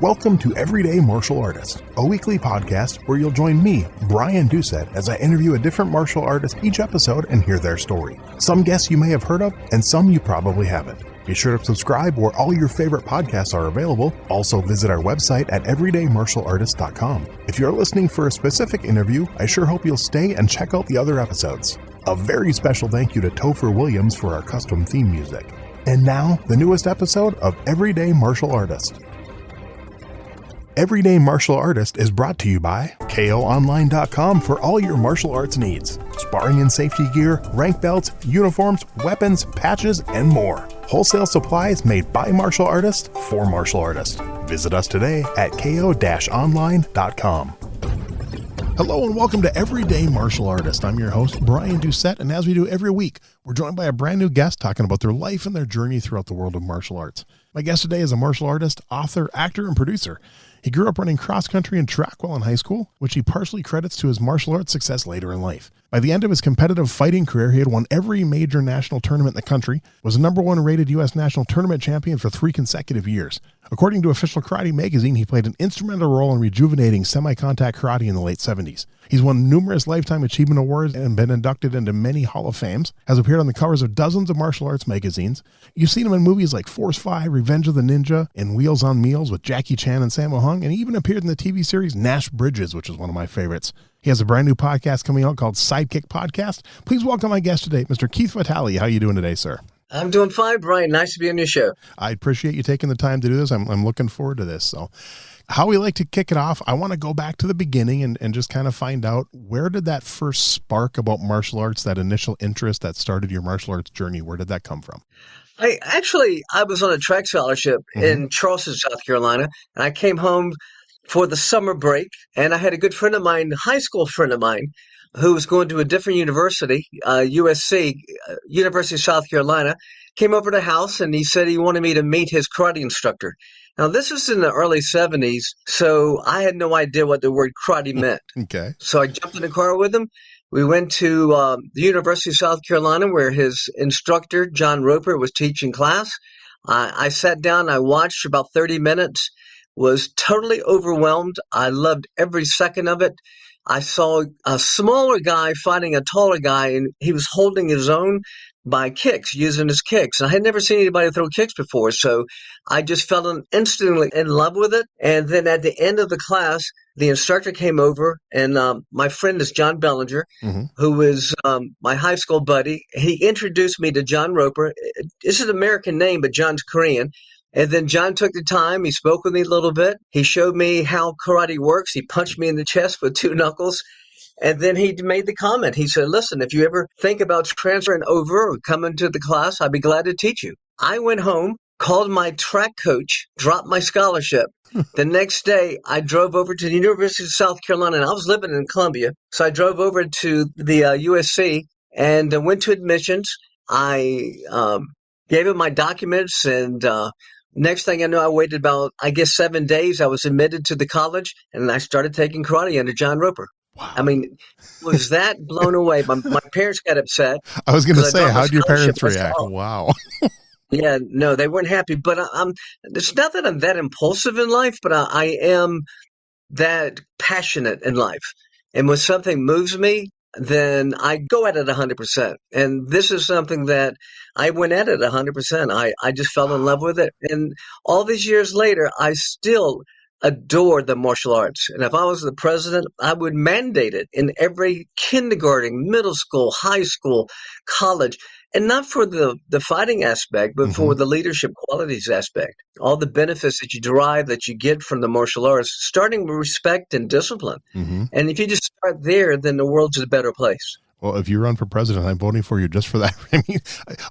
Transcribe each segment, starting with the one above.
Welcome to Everyday Martial Artist, a weekly podcast where you'll join me, Brian Doucette, as I interview a different martial artist each episode and hear their story. Some guests you may have heard of, and some you probably haven't. Be sure to subscribe where all your favorite podcasts are available. Also visit our website at everydaymartialartist.com. If you're listening for a specific interview, I sure hope you'll stay and check out the other episodes. A very special thank you to Topher Williams for our custom theme music. And now, the newest episode of Everyday Martial Artist. Everyday Martial Artist is brought to you by KOOnline.com for all your martial arts needs. Sparring and safety gear, rank belts, uniforms, weapons, patches, and more. Wholesale supplies made by martial artists for martial artists. Visit us today at ko-online.com. Hello and welcome to Everyday Martial Artist. I'm your host, Brian Doucette, and as we do every week, we're joined by a brand new guest talking about their life and their journey throughout the world of martial arts. My guest today is a martial artist, author, actor, and producer. He grew up running cross-country and track while in high school, which he partially credits to his martial arts success later in life. By the end of his competitive fighting career, he had won every major national tournament in the country, was a number one rated U.S. national tournament champion for 3 consecutive years. According to Official Karate magazine, he played an instrumental role in rejuvenating semi-contact karate in the late 70s. He's won numerous Lifetime Achievement Awards and been inducted into many Hall of Fames, has appeared on the covers of dozens of martial arts magazines. You've seen him in movies like Force 5, Revenge of the Ninja, and Wheels on Meals with Jackie Chan and Sammo Hung, and he even appeared in the TV series Nash Bridges, which is one of my favorites. He has a brand new podcast coming out called Sidekick Podcast. Please welcome my guest today, Mr. Keith Vitali. How are you doing today, sir? I'm doing fine, Brian. Nice to be on your show. I appreciate you taking the time to do this. I'm looking forward to this. So how we like to kick it off, I want to go back to the beginning and just kind of find out, where did that first spark about martial arts, that initial interest that started your martial arts journey, where did that come from? I was on a track scholarship in Charleston, South Carolina, and I came home for the summer break, and I had a good friend of mine, high school friend of mine, who was going to a different university, USC, University of South Carolina, came over to the house, and he said he wanted me to meet his karate instructor. Now, this was in the early 70s, so I had no idea what the word karate meant. Okay. So I jumped in the car with him. We went to the University of South Carolina, where his instructor, John Roper, was teaching class. I sat down, I watched about 30 minutes, was totally overwhelmed. I loved every second of it. I saw a smaller guy fighting a taller guy, and he was holding his own by kicks, using his kicks. And I had never seen anybody throw kicks before, so I just fell instantly in love with it. And then at the end of the class, the instructor came over, and my friend is John Bellinger, who is my high school buddy. He introduced me to John Roper. It's an American name, but John's Korean. And then John took the time. He spoke with me a little bit. He showed me how karate works. He punched me in the chest with 2 knuckles. And then he made the comment. He said, listen, if you ever think about transferring over or coming to the class, I'd be glad to teach you. I went home, called my track coach, dropped my scholarship. The next day, I drove over to the University of South Carolina, and I was living in Columbia. So I drove over to the USC and went to admissions. I gave him my documents, and next thing I know, I waited about, 7 days. I was admitted to the college, and I started taking karate under John Roper. Wow. I mean, was that blown away? My parents got upset. I was going to say, how did your parents react? Wow. Yeah, no, they weren't happy. But it's not that I'm that impulsive in life, but I am that passionate in life. And when something moves me, then I go at it 100%. And this is something that I went at it 100%. I just fell in love with it. And all these years later, I still adore the martial arts. And if I was the president, I would mandate it in every kindergarten, middle school, high school, college. And not for the fighting aspect, but for the leadership qualities aspect. All the benefits that you derive, that you get from the martial arts, starting with respect and discipline. And if you just start there, then the world's a better place. Well, if you run for president, I'm voting for you just for that. I mean,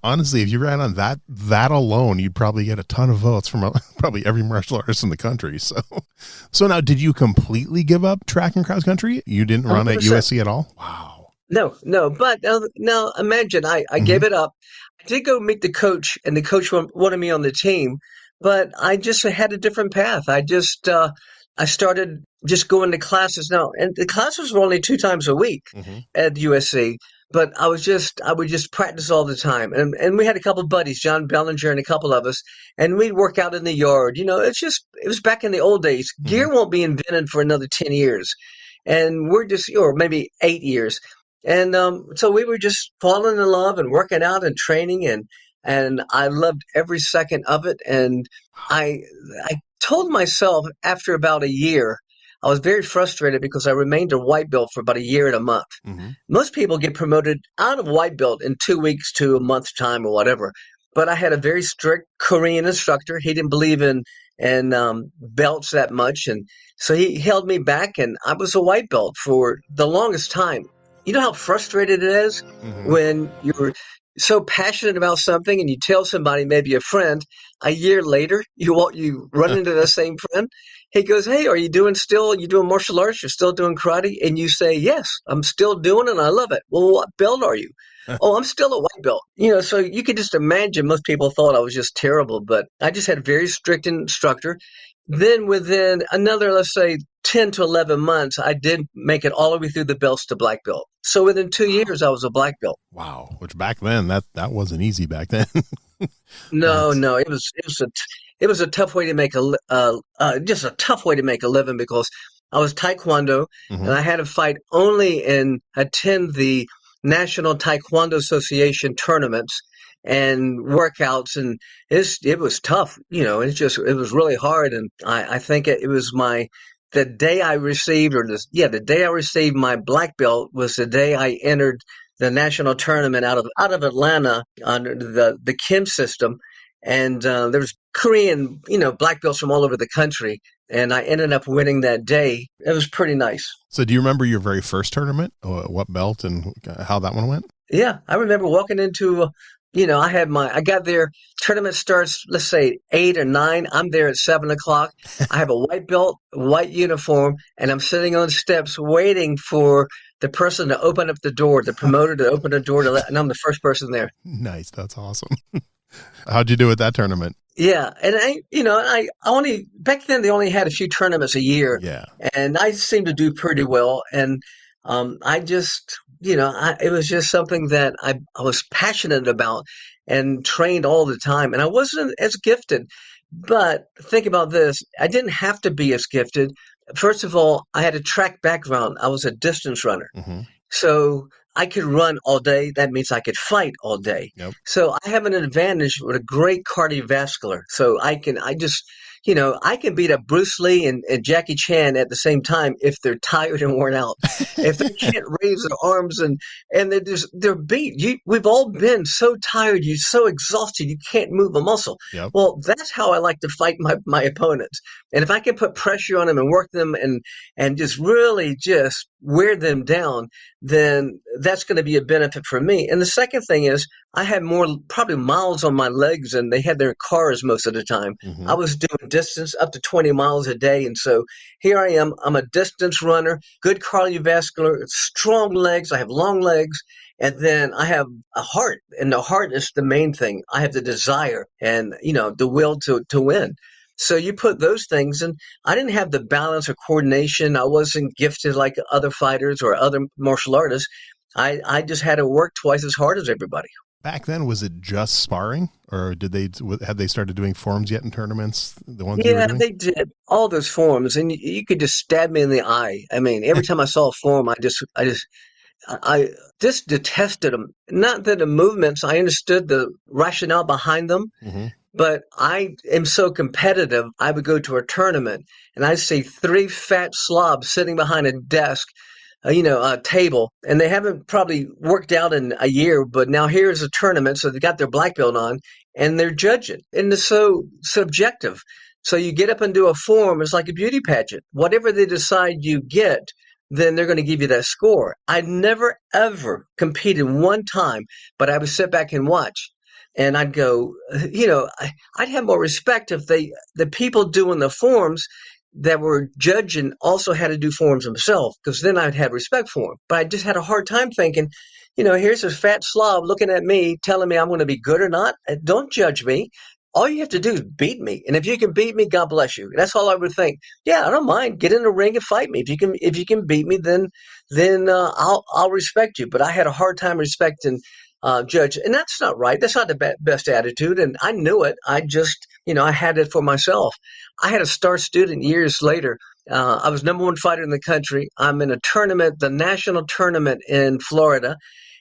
honestly, if you ran on that alone, you'd probably get a ton of votes from probably every martial artist in the country. So now, did you completely give up track and cross country? You didn't run 100%. At USC at all? Wow. No. But now imagine I gave it up. I did go meet the coach, and the coach wanted me on the team, but I just had a different path. I started just going to classes now, and the classes were only 2 times a week at USC. but I would just practice all the time. And we had a couple of buddies, John Bellinger and a couple of us, and we'd work out in the yard. It was back in the old days. Hmm. Gear won't be invented for another 10 years. And we're just, or maybe 8 years. And so we were just falling in love and working out and training, and I loved every second of it. And I I told myself after about a year, I was very frustrated because I remained a white belt for about a year and a month. Hmm. Most people get promoted out of white belt in 2 weeks to a month's time or whatever. But I had a very strict Korean instructor. He didn't believe in belts that much, and so he held me back, and I was a white belt for the longest time. You know how frustrated it is Hmm. when you're so passionate about something and you tell somebody, maybe a friend, a year later, you run into the same friend. He goes, "Hey, you doing martial arts? You're still doing karate?" And you say, "Yes, I'm still doing it and I love it." "Well, what belt are you?" "Oh, I'm still a white belt." So you could just imagine most people thought I was just terrible, but I just had a very strict instructor. Then within another, let's say, 10 to 11 months, I did make it all the way through the belts to black belt. So within 2 years, I was a black belt. Wow. Which back then that wasn't easy back then. No, That's. no, it was a tough way to make just a tough way to make a living because I was Taekwondo and Hmm. I had to fight only and attend the National Taekwondo Association tournaments and workouts, and it was tough. It was really hard, and I think it was the day I received, the day I received my black belt was the day I entered the national tournament out of Atlanta under the Kim system, and there was Korean, black belts from all over the country, and I ended up winning that day. It was pretty nice. So do you remember your very first tournament? What belt and how that one went? Yeah, I remember walking into, I got there. Tournament starts, let's say 8 or 9. I'm there at 7 o'clock. I have a white belt, white uniform, and I'm sitting on steps waiting for the person to open up the door, the promoter to open the door and I'm the first person there. Nice. That's awesome. How'd you do at that tournament? Yeah, and I only back then they only had a few tournaments a year, Yeah. and I seemed to do pretty well. And I just, it was just something that I was passionate about and trained all the time. And I wasn't as gifted, but think about this: I didn't have to be as gifted. First of all, I had a track background. I was a distance runner. Hmm. So I could run all day. That means I could fight all day. Yep. So I have an advantage with a great cardiovascular. So I can beat up Bruce Lee and Jackie Chan at the same time if they're tired and worn out. If they can't raise their arms and they're beat. We've all been so tired, you're so exhausted, you can't move a muscle. Yep. Well, that's how I like to fight my opponents. And if I can put pressure on them and work them and just really just wear them down, then that's going to be a benefit for me. And the second thing is, I had more probably miles on my legs than they had their cars most of the time. I Hmm. was doing distance up to 20 miles a day. And so here I am. I'm a distance runner, good cardiovascular, strong legs. I have long legs. And then I have a heart, and the heart is the main thing. I have the desire and, the will to win. So you put those things, and I didn't have the balance or coordination. I wasn't gifted like other fighters or other martial artists. I just had to work twice as hard as everybody. Back then, was it just sparring, or had they started doing forms yet in tournaments? The ones you were Yeah, doing? they did all those forms, and you could just stab me in the eye. I mean, every time I saw a form, I just detested them. Not that the movements, I understood the rationale behind them, Hmm. but I am so competitive. I would go to a tournament and I see three fat slobs sitting behind a desk, a table, and they haven't probably worked out in a year, but now here's a tournament, so they got their black belt on, and they're judging, and it's so subjective. So you get up and do a form, it's like a beauty pageant. Whatever they decide you get, then they're going to give you that score. I never ever competed one time, but I would sit back and watch. And I'd go, I'd have more respect if the people doing the forms that were judging also had to do forms themselves, because then I'd have respect for them. But I just had a hard time thinking, here's a fat slob looking at me, telling me I'm going to be good or not. Don't judge me. all you have to do is beat me. And if you can beat me, God bless you. That's all I would think. Yeah, I don't mind. Get in the ring and fight me. If you can beat me, then I'll respect you. But I had a hard time respecting Judge, and that's not right. That's not the best attitude. And I knew it. I just, I had it for myself. I had a star student years later. I was number one fighter in the country. I'm in a tournament, the national tournament in Florida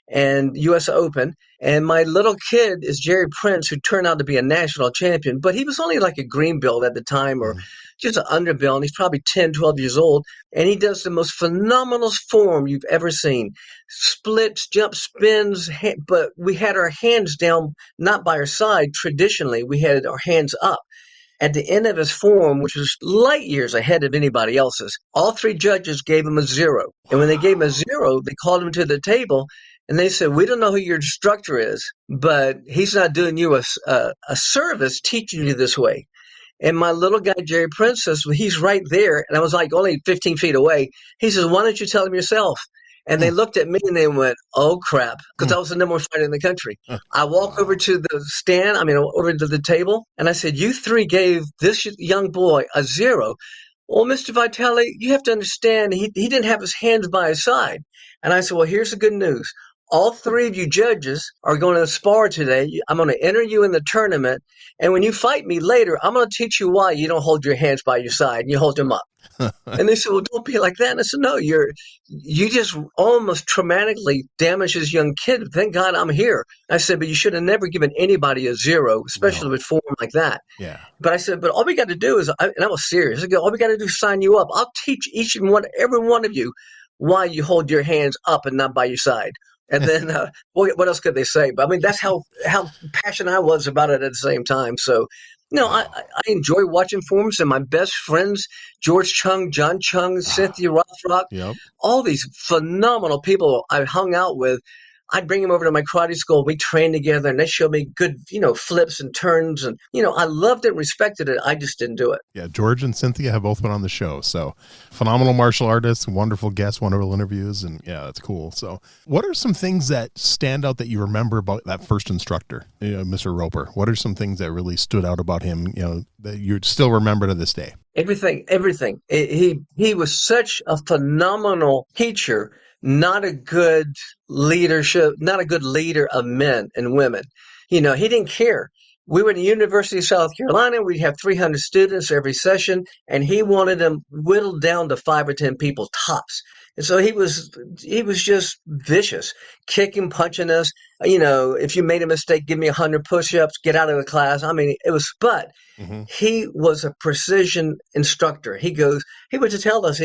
and U.S. Open. And my little kid is Jerry Prince, who turned out to be a national champion, but he was only like a green belt at the time or just an underbelt. And he's probably 10, 12 years old. And he does the most phenomenal form you've ever seen. Splits, jump spins, but we had our hands down, not by our side. Traditionally, we had our hands up at the end of his form, which was light years ahead of anybody else's. All three judges gave him a zero. And when they gave him a zero, they called him to the table and they said, we don't know who your instructor is, but he's not doing you a service teaching you this way. And my little guy, Jerry Prince, says, well, he's right there. And I was like only 15 feet away. He says, why don't you tell him yourself? And they looked at me and they went, oh, crap, because I was the number one fighter in the country. I walk over to the stand, over to the table, and I said, you three gave this young boy a zero. Well, Mr. Vitali, you have to understand, he didn't have his hands by his side. And I said, well, here's the good news. All three of you judges are going to spar today. I'm going to enter you in the tournament. And when you fight me later, I'm going to teach you why you don't hold your hands by your side and you hold them up. And they said, well, don't be like that. And I said, no, you just almost traumatically damaged this young kid. Thank God I'm here. I said, but you should have never given anybody a zero, especially with form like that. Yeah. But I said, but all we got to do is, and I was serious. I go, all we got to do is sign you up. I'll teach every one of you why you hold your hands up and not by your side. And then what else could they say? But that's how passionate I was about it at the same time. So, I enjoy watching forms, and my best friends, George Chung, John Chung, Cynthia Rothrock, all these phenomenal people I hung out with. I'd bring them over to my karate school. We trained together, and they showed me good, flips and turns. And, I loved it and respected it. I just didn't do it. Yeah, George and Cynthia have both been on the show. So phenomenal martial artists, wonderful guests, wonderful interviews. And yeah, that's cool. So what are some things that stand out that you remember about that first instructor, Mr. Roper? What are some things that really stood out about him, that you still remember to this day? Everything. He was such a phenomenal teacher, not a good not a good leader of men and women. He didn't care. We were at the University of South Carolina. We'd have 300 students every session, and he wanted them whittled down to 5 or 10 people tops. And so he was just vicious, kicking, punching us. If you made a mistake, give me 100 push-ups, get out of the class. But he was a precision instructor. He would just tell us,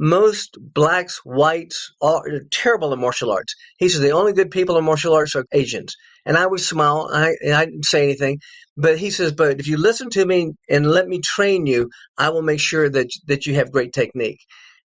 most blacks, whites, are terrible in martial arts. He said, the only good people in martial arts are Asians. And I would smile, and I didn't say anything. But he says, but if you listen to me and let me train you, I will make sure that you have great technique.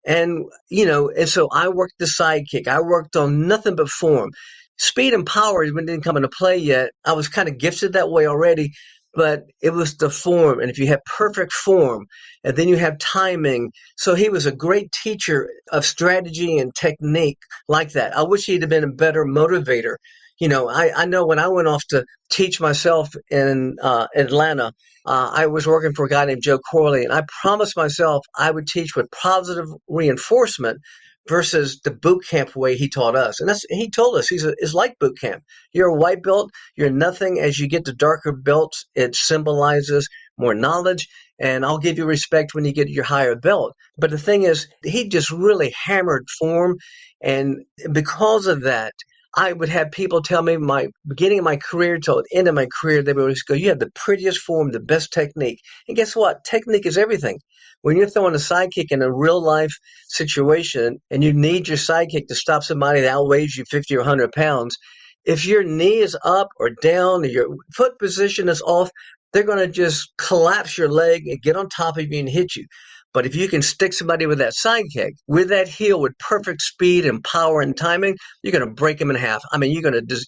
And, and so I worked the sidekick. I worked on nothing but form. Speed and power didn't come into play yet. I was kind of gifted that way already, but it was the form. And if you have perfect form, and then you have timing. So he was a great teacher of strategy and technique like that. I wish he'd have been a better motivator. I know when I went off to teach myself in Atlanta, I was working for a guy named Joe Corley, and I promised myself I would teach with positive reinforcement versus the boot camp way he taught us. And he told us, it's like boot camp. You're a white belt, you're nothing. As you get to darker belts, it symbolizes more knowledge, and I'll give you respect when you get your higher belt. But the thing is, he just really hammered form, and because of that, I would have people tell me my beginning of my career till the end of my career, they would always go, you have the prettiest form, the best technique. And guess what? Technique is everything. When you're throwing a sidekick in a real life situation and you need your sidekick to stop somebody that outweighs you 50 or 100 pounds, if your knee is up or down or your foot position is off, they're going to just collapse your leg and get on top of you and hit you. But if you can stick somebody with that sidekick, with that heel, with perfect speed and power and timing, you're going to break them in half. You're going to just,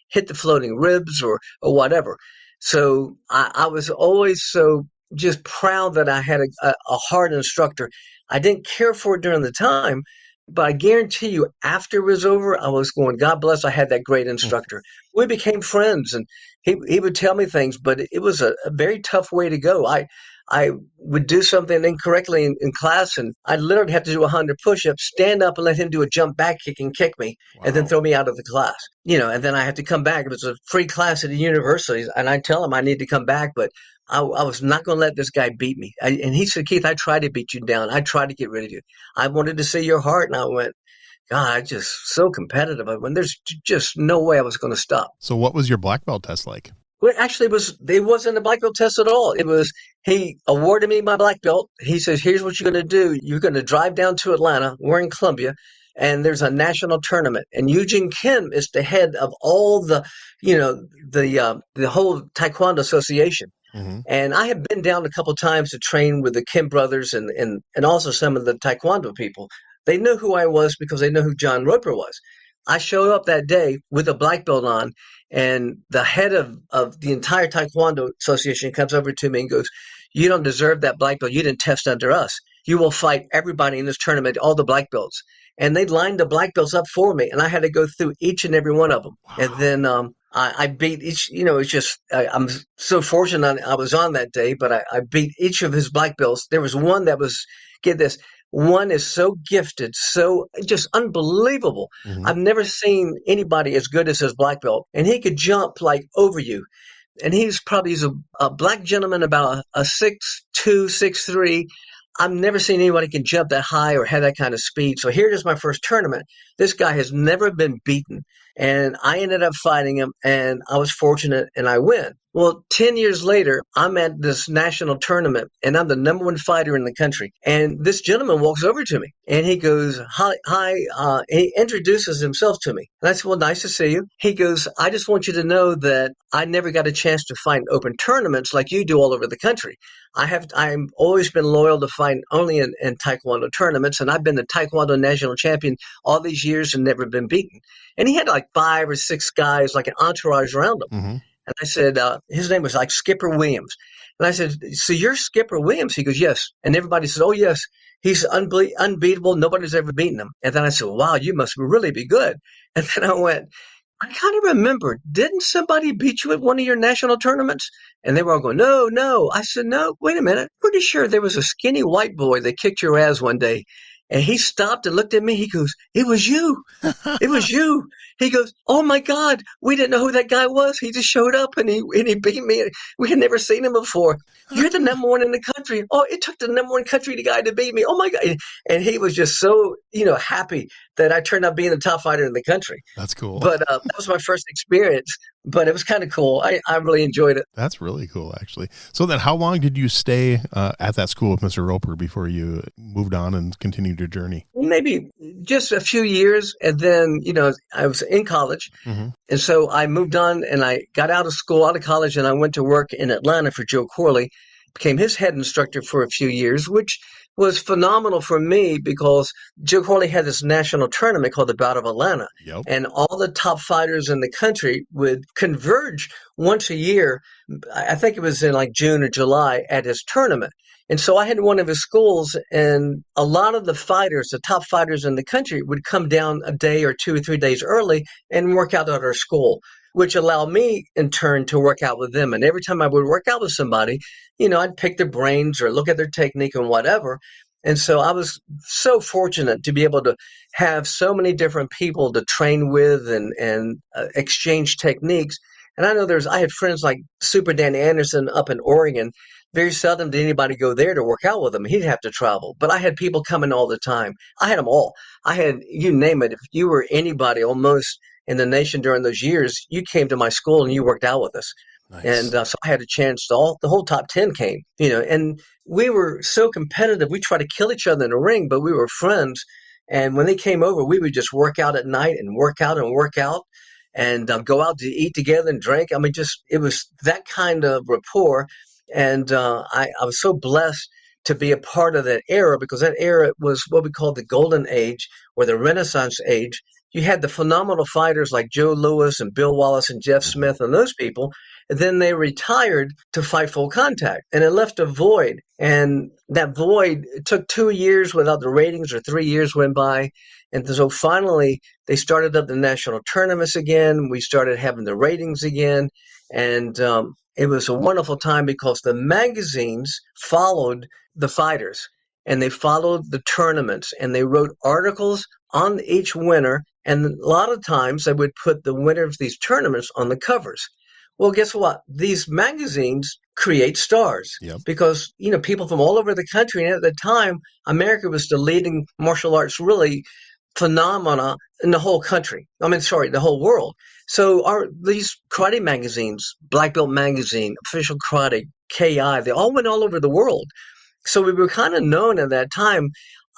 hit the floating ribs or whatever. So I was always so just proud that I had a hard instructor. I didn't care for it during the time, But I guarantee you, after it was over, I was going, God bless, I had that great instructor. We became friends, and he would tell me things, but it was a very tough way to go. I would do something incorrectly in class, and I literally have to do 100 push-ups, stand up and let him do a jump back kick and kick me, and then Wow. throw me out of the class. And then I had to come back. It was a free class at the university, and I tell him I need to come back, but I was not going to let this guy beat me. And he said, Keith, I tried to beat you down. I tried to get rid of you. I wanted to see your heart. And I went, God, I just so competitive. When there's just no way I was going to stop. So what was your black belt test like? Well, actually, it wasn't a black belt test at all. It was, he awarded me my black belt. He says, here's what you're going to do. You're going to drive down to Atlanta. We're in Columbia, and there's a national tournament. And Eugene Kim is the head of all the whole Taekwondo Association. Mm-hmm. And I have been down a couple times to train with the Kim brothers and also some of the Taekwondo people. They knew who I was because they knew who John Roper was. I showed up that day with a black belt on, and the head of the entire Taekwondo Association comes over to me and goes, you don't deserve that black belt. You didn't test under us. You will fight everybody in this tournament, all the black belts. And they lined the black belts up for me, and I had to go through each and every one of them. Wow. And then I beat each, it's just, I'm so fortunate I was on that day, but I beat each of his black belts. There was one that was, get this, one is so gifted, so just unbelievable. Mm-hmm. I've never seen anybody as good as his black belt, and he could jump like over you. And he's a black gentleman, about a 6'2", 6'3". I've never seen anybody can jump that high or have that kind of speed. So here it is, my first tournament. This guy has never been beaten. And I ended up fighting him, and I was fortunate, and I win. Well, 10 years later, I'm at this national tournament, and I'm the number one fighter in the country. And this gentleman walks over to me, and he goes, hi, he introduces himself to me. And I said, well, nice to see you. He goes, I just want you to know that I never got a chance to fight in open tournaments like you do all over the country. I've always been loyal to fighting only in Taekwondo tournaments, and I've been the Taekwondo national champion all these years and never been beaten. And he had like 5 or 6 guys, like an entourage around him. Mm-hmm. And I said, his name was like Skipper Williams. And I said, so you're Skipper Williams? He goes, yes. And everybody said, oh, yes, he's unbeatable. Nobody's ever beaten him. And then I said, wow, you must really be good. And then I went, I kind of remember, didn't somebody beat you at one of your national tournaments? And they were all going, no, no. I said, no, wait a minute. Pretty sure there was a skinny white boy that kicked your ass one day. And he stopped and looked at me. He goes, it was you. It was you. He goes, oh my God, we didn't know who that guy was. He just showed up and he beat me. We had never seen him before. You're the number one in the country. Oh, it took the number one country guy to beat me. Oh my God. And he was just so, happy that I turned out being the top fighter in the country. That's cool. But that was my first experience, but it was kind of cool. I really enjoyed it. That's really cool, actually. So then how long did you stay at that school with Mr. Roper before you moved on and continued your journey? Maybe just a few years. And then, I was in college. Mm-hmm. And so I moved on and I got out of college, and I went to work in Atlanta for Joe Corley, became his head instructor for a few years, which was phenomenal for me because Joe Corley had this national tournament called the Bout of Atlanta. Yep. And all the top fighters in the country would converge once a year. I think it was in like June or July at his tournament. And so I had one of his schools, and a lot of the fighters, the top fighters in the country, would come down a day or 2 or 3 days early and work out at our school, which allowed me in turn to work out with them. And every time I would work out with somebody, I'd pick their brains or look at their technique and whatever. And so I was so fortunate to be able to have so many different people to train with and exchange techniques. And I know I had friends like Super Dan Anderson up in Oregon. Very seldom did anybody go there to work out with him. He'd have to travel. But I had people coming all the time. I had them all. I had, you name it. If you were anybody almost in the nation during those years, you came to my school and you worked out with us. Nice. And so I had a chance the whole top 10 came, and we were so competitive. We tried to kill each other in the ring, but we were friends. And when they came over, we would just work out at night and work out and go out to eat together and drink. I mean, it was that kind of rapport. And I was so blessed to be a part of that era, because that era was what we call the golden age or the Renaissance age. You had the phenomenal fighters like Joe Louis and Bill Wallace and Jeff Smith and those people. And then they retired to fight full contact, and it left a void. And that void, it took 2 years without the ratings, or 3 years went by. And so finally, they started up the national tournaments again. We started having the ratings again. And it was a wonderful time because the magazines followed the fighters and they followed the tournaments and they wrote articles on each winner. And a lot of times they would put the winner of these tournaments on the covers. Well, guess what? These magazines create stars Yep. because, people from all over the country. And at the time, America was the leading martial arts really phenomena in the whole country. The whole world. So these karate magazines, Black Belt Magazine, Official Karate, KI, they all went all over the world. So we were kind of known at that time.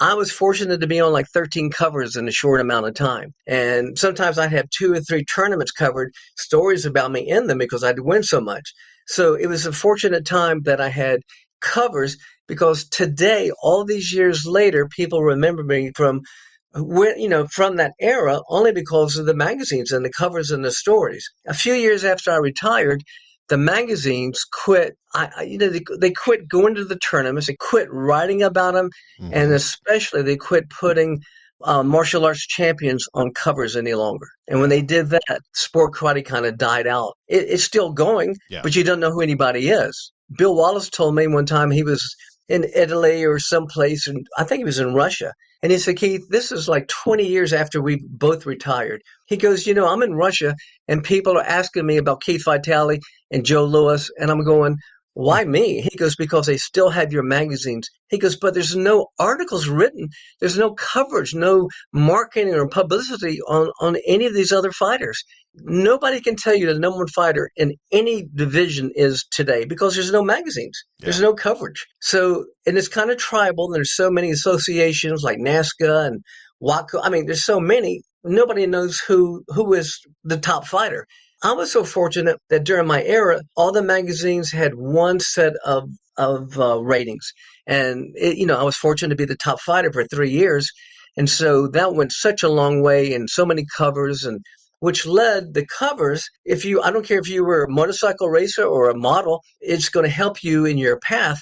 I was fortunate to be on like 13 covers in a short amount of time. And sometimes I'd have 2 or 3 tournaments covered, stories about me in them because I'd win so much. So it was a fortunate time that I had covers because today, all these years later, people remember me from from that era only because of the magazines and the covers and the stories. A few years after I retired, the magazines quit. They quit going to the tournaments. They quit writing about them, and especially they quit putting martial arts champions on covers any longer. And when they did that, sport karate kind of died out. It's still going, but you don't know who anybody is. Bill Wallace told me one time he was in Italy or someplace, and I think he was in Russia. And he said, Keith, this is like 20 years after we both retired. He goes, I'm in Russia, and people are asking me about Keith Vitali and Joe Louis, and I'm going, why me? He goes, because they still have your magazines. He goes, but there's no articles written. There's no coverage, no marketing or publicity on any of these other fighters. Nobody can tell you the number one fighter in any division is today because there's no magazines. There's no coverage. So, and it's kind of tribal. There's so many associations like NASCA and WACO. There's so many. Nobody knows who is the top fighter. I was so fortunate that during my era, all the magazines had one set of ratings. And, I was fortunate to be the top fighter for 3 years. And so that went such a long way and so many covers and which led the covers. I don't care if you were a motorcycle racer or a model, it's going to help you in your path.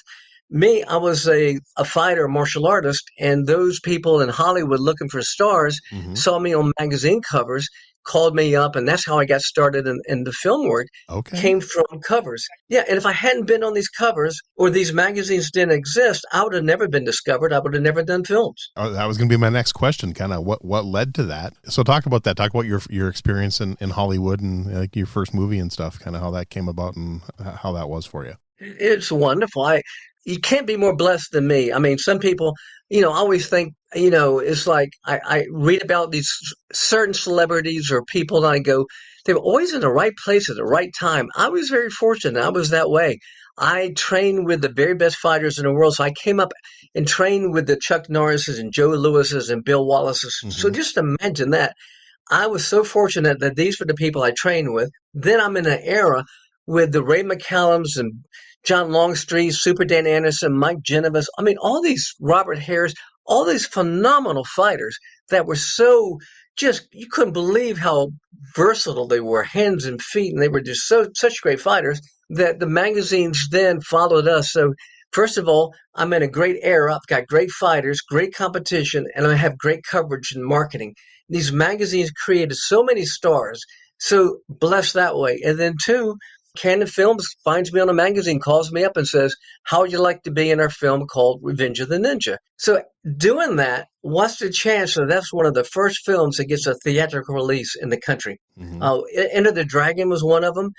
Me, I was a fighter, a martial artist, and those people in Hollywood looking for stars saw me on magazine covers, called me up, and that's how I got started in the film work. Came from covers. Yeah, and if I hadn't been on these covers or these magazines didn't exist, I would have never been discovered. I would have never done films. Oh, that was going to be my next question, kind of what led to that. So talk about that. Talk about your experience in Hollywood and like your first movie and stuff, kind of how that came about and how that was for you. It's wonderful. You can't be more blessed than me. Some people, I always think, it's like I read about these certain celebrities or people and I go, they were always in the right place at the right time. I was very fortunate. I was that way. I trained with the very best fighters in the world. So I came up and trained with the Chuck Norrises and Joe Lewises and Bill Wallaces. So just imagine that. I was so fortunate that these were the people I trained with. Then I'm in an era with the Ray McCallums and John Longstreet, Super Dan Anderson, Mike Genovese. All these Robert Harris, all these phenomenal fighters that were so you couldn't believe how versatile they were, hands and feet, and they were just such great fighters that the magazines then followed us. So first of all, I'm in a great era. I've got great fighters, great competition, and I have great coverage and marketing. These magazines created so many stars. So blessed that way. And then two, Canon Films finds me on a magazine, calls me up and says, how would you like to be in our film called Revenge of the Ninja? So doing that, what's the chance that that's one of the first films that gets a theatrical release in the country? Enter the Dragon was one of them.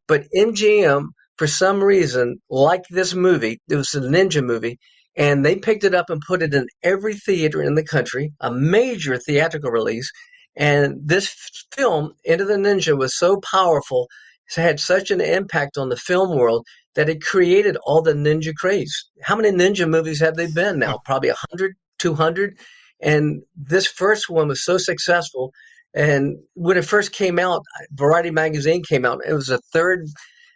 But MGM, for some reason, liked this movie. It was a ninja movie. And they picked it up and put it in every theater in the country, a major theatrical release. And this film, Enter the Ninja, was so powerful, had such an impact on the film world that it created all the ninja craze. How many ninja movies have they been now? Probably 100, 200. And this first one was so successful. And when it first came out, Variety magazine came out. It was a third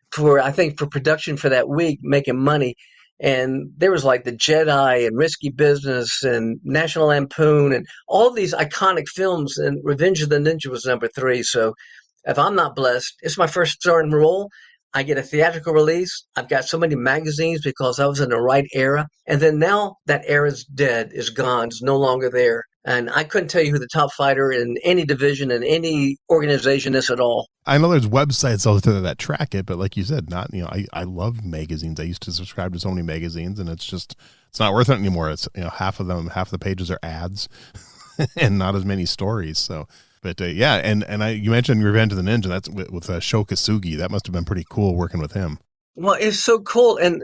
for production for that week, making money. And there was like The Jedi and Risky Business and National Lampoon and all these iconic films. And Revenge of the Ninja was number 3. So if I'm not blessed, it's my first starring role. I get a theatrical release. I've got so many magazines because I was in the right era. And then now that era is dead, is gone, is no longer there. And I couldn't tell you who the top fighter in any division in any organization is at all. I know there's websites out there that track it, but like you said, not, I love magazines. I used to subscribe to so many magazines, and it's not worth it anymore. It's, half the pages are ads and not as many stories. So, but yeah. And you mentioned Revenge of the Ninja. That's with Sho Kosugi. That must've been pretty cool working with him. Well, it's so cool. And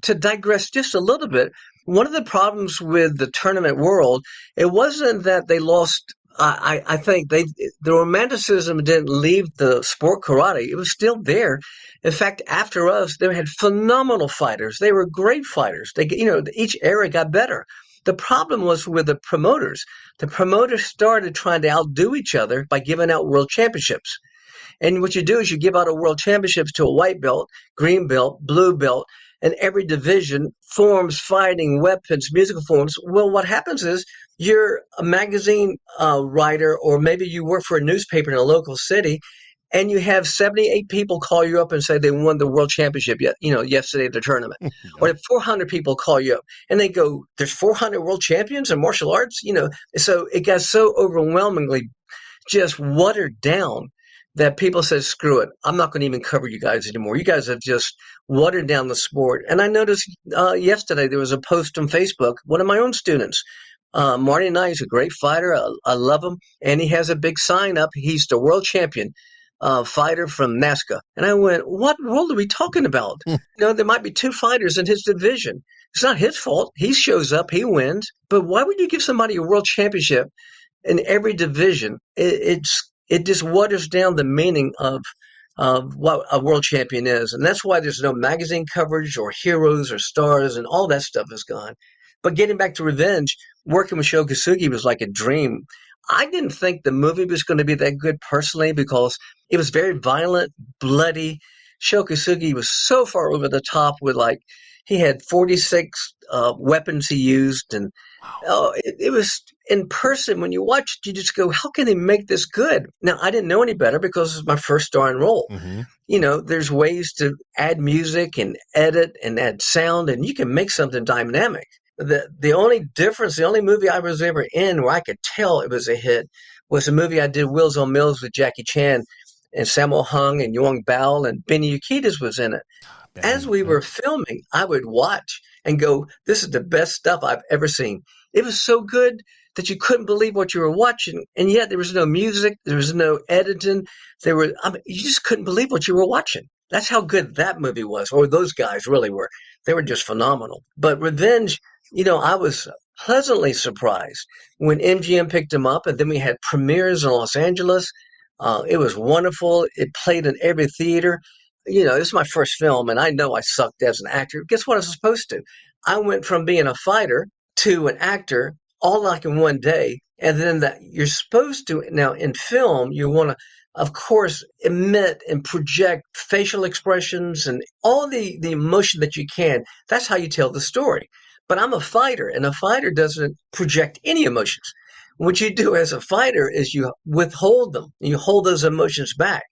to digress just a little bit, one of the problems with the tournament world, it wasn't that they lost. I think the romanticism didn't leave the sport karate. It was still there. In fact, after us, they had phenomenal fighters. They were great fighters. Each era got better. The problem was with the promoters. The promoters started trying to outdo each other by giving out world championships. And what you do is you give out a world championships to a white belt, green belt, blue belt, and every division, forms, fighting, weapons, musical forms. Well, what happens is you're a magazine writer, or maybe you work for a newspaper in a local city, and you have 78 people call you up and say they won the world championship yesterday at the tournament. Yep. Or 400 people call you up and they go, there's 400 world champions in martial arts? So it got so overwhelmingly just watered down that people said, screw it. I'm not going to even cover you guys anymore. You guys have just watered down the sport. And I noticed yesterday there was a post on Facebook, one of my own students, Marty Knight, he's a great fighter. I love him. And he has a big sign up. He's the world champion fighter from NASCA. And I went, what world are we talking about? There might be two fighters in his division. It's not his fault. He shows up, he wins. But why would you give somebody a world championship in every division? It just waters down the meaning of what a world champion is. And that's why there's no magazine coverage or heroes or stars, and all that stuff is gone. But getting back to Revenge, working with Sho Kosugi was like a dream. I didn't think the movie was going to be that good personally, because it was very violent, bloody. Sho Kosugi was so far over the top with, he had 46 weapons he used, and it was in person. When you watch it, you just go, how can they make this good? Now, I didn't know any better because it was my first starring role. Mm-hmm. There's ways to add music and edit and add sound, and you can make something dynamic. The only difference, the only movie I was ever in where I could tell it was a hit was a movie I did, Wheels on Mills, with Jackie Chan and Sammo Hung and Yong Bao, and Benny Urquidez was in it. As we were filming, I would watch and go, this is the best stuff I've ever seen. It was so good that you couldn't believe what you were watching, and yet there was no music, there was no editing. You just couldn't believe what you were watching. That's how good that movie was, or those guys really were. They were just phenomenal. But Revenge, I was pleasantly surprised when MGM picked him up, and then we had premieres in Los Angeles. It was wonderful. It played in every theater. This is my first film, and I know I sucked as an actor. Guess what I was supposed to? I went from being a fighter to an actor, all like in one day. And then you're supposed to, now in film, you want to, of course, emit and project facial expressions and all the emotion that you can. That's how you tell the story. But I'm a fighter, and a fighter doesn't project any emotions. What you do as a fighter is you withhold them. You hold those emotions back.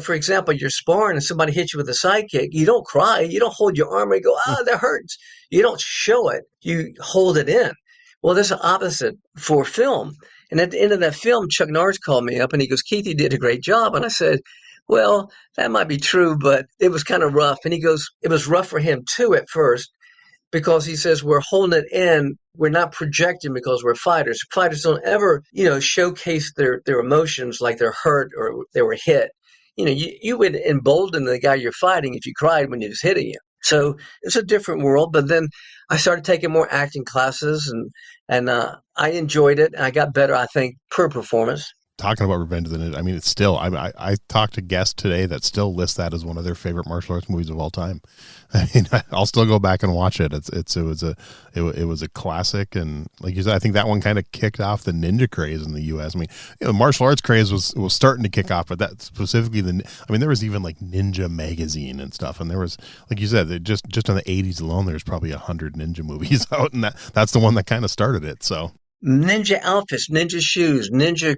For example, you're sparring and somebody hits you with a sidekick. You don't cry. You don't hold your arm and go, that hurts. You don't show it. You hold it in. Well, there's the opposite for film. And at the end of that film, Chuck Norris called me up and he goes, Keith, you did a great job. And I said, well, that might be true, but it was kind of rough. And he goes, it was rough for him too at first, because he says we're holding it in. We're not projecting because we're fighters. Fighters don't ever, showcase their emotions like they're hurt or they were hit. You would embolden the guy you're fighting if you cried when he was hitting you. So it's a different world. But then I started taking more acting classes, and I enjoyed it. I got better, I think, per performance. Talking about Revenge of the Ninja, I mean, it's still, I talked to guests today that still list that as one of their favorite martial arts movies of all time. I mean, I'll still go back and watch it. It was a classic, and like you said, I think that one kind of kicked off the ninja craze in the U.S. I mean, the martial arts craze was starting to kick off, but that specifically there was even like Ninja Magazine and stuff, and there was, like you said, just in the '80s alone, there's probably 100 ninja movies out, and that's the one that kind of started it. So. ninja outfits, ninja shoes, ninja,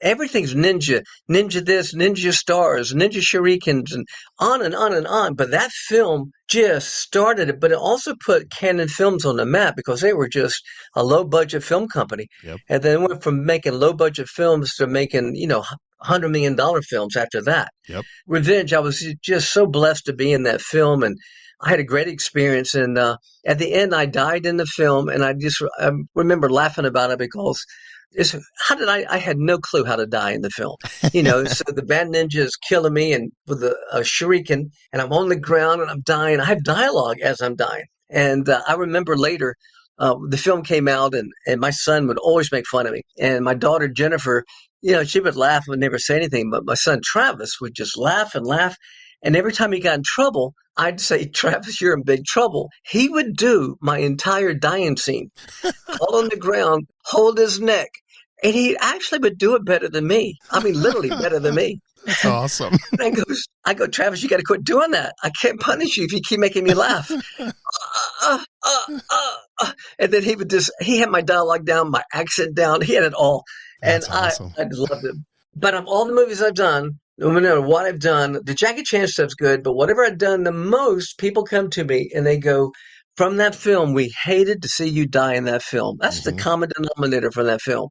everything's ninja, ninja this, ninja stars, ninja shurikens, and on and on and on. But that film just started it, but it also put Canon Films on the map because they were just a low budget film company. Yep. And then went from making low budget films to making, $100 million films after that. Yep. Revenge, I was just so blessed to be in that film, and I had a great experience. And at the end, I died in the film, and I remember laughing about it because how did I had no clue how to die in the film. So the bad ninja is killing me and with a shuriken, and I'm on the ground and I'm dying. I have dialogue as I'm dying. And I remember later, the film came out, and my son would always make fun of me. And my daughter, Jennifer, she would laugh and never say anything. But my son, Travis, would just laugh and laugh. And every time he got in trouble, I'd say, Travis, you're in big trouble. He would do my entire dying scene, fall on the ground, hold his neck. And he actually would do it better than me. I mean, literally better than me. That's awesome. And I go, Travis, you got to quit doing that. I can't punish you if you keep making me laugh. And then he had my dialogue down, my accent down. He had it all. And That's awesome. I just loved it. But of all the movies I've done, no matter what I've done, the Jackie Chan stuff's good, but whatever I've done the most, people come to me and they go, from that film, we hated to see you die in that film. That's the common denominator for that film.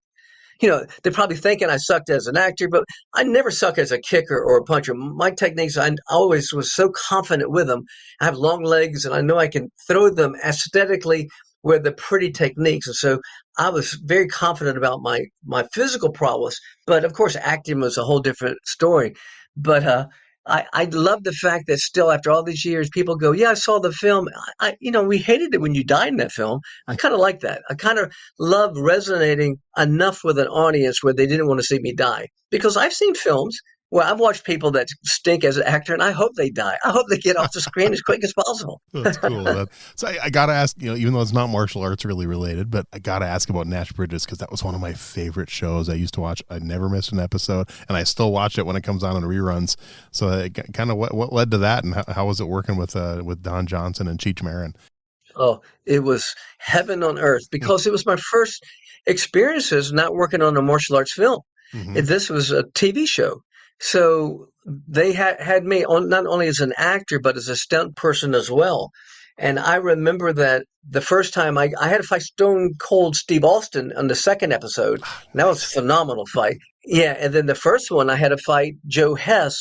They're probably thinking I sucked as an actor, but I never suck as a kicker or a puncher. My techniques, I always was so confident with them. I have long legs, and I know I can throw them aesthetically with the pretty techniques. And so I was very confident about my physical prowess. But of course, acting was a whole different story. But I love the fact that still after all these years, people go, yeah, I saw the film. We hated it when you died in that film. I kind of like that. I kind of love resonating enough with an audience where they didn't want to see me die. Because I've seen films where I've watched people that stink as an actor, and I hope they die. I hope they get off the screen as quick as possible. That's cool. So I got to ask, even though it's not martial arts really related, but I got to ask about Nash Bridges because that was one of my favorite shows I used to watch. I never missed an episode, and I still watch it when it comes on in reruns. So kind of what led to that, and how was it working with Don Johnson and Cheech Marin? Oh, it was heaven on earth because it was my first experiences not working on a martial arts film. Mm-hmm. This was a TV show. So they had me on not only as an actor, but as a stunt person as well. And I remember that the first time I had to fight Stone Cold Steve Austin on the second episode. And that was a phenomenal fight. Yeah. And then the first one, I had to fight Joe Hess.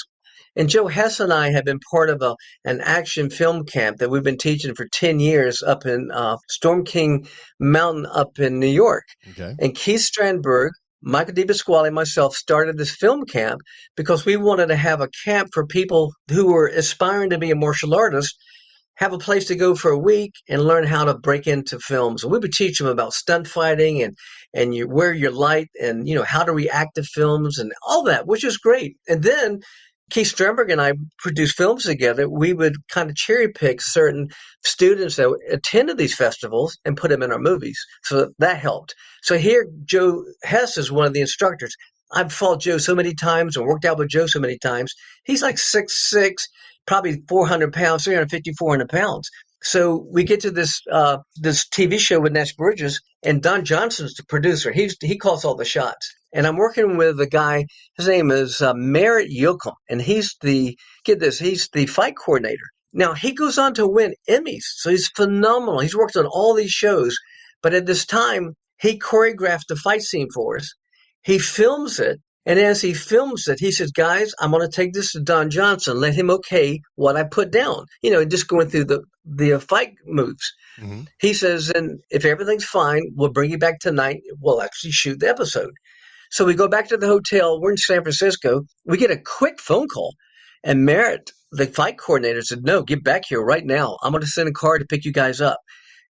And Joe Hess and I have been part of an action film camp that we've been teaching for 10 years up in Storm King Mountain up in New York. Okay. And Keith Strandberg, Michael DePasquale, and myself started this film camp because we wanted to have a camp for people who were aspiring to be a martial artist, have a place to go for a week and learn how to break into films. And we would teach them about stunt fighting and where your light and, how to react to films and all that, which is great. And then Keith Strandberg and I produced films together. We would kind of cherry pick certain students that attended these festivals and put them in our movies. So that helped. So here, Joe Hess is one of the instructors. I've fought Joe so many times and worked out with Joe so many times. He's like 6'6", probably 400 pounds, 350, 400 pounds. So we get to this TV show with Nash Bridges, and Don Johnson's the producer. He calls all the shots. And I'm working with a guy, his name is Merritt Yoakum, and he's the fight coordinator. Now, he goes on to win Emmys, so he's phenomenal. He's worked on all these shows, but at this time, he choreographed the fight scene for us. He films it, and as he films it, he says, guys, I'm going to take this to Don Johnson, let him okay what I put down, just going through the fight moves. Mm-hmm. He says, and if everything's fine, we'll bring you back tonight. We'll actually shoot the episode. So we go back to the hotel. We're in San Francisco. We get a quick phone call. And Merritt, the fight coordinator, said, no, get back here right now. I'm going to send a car to pick you guys up.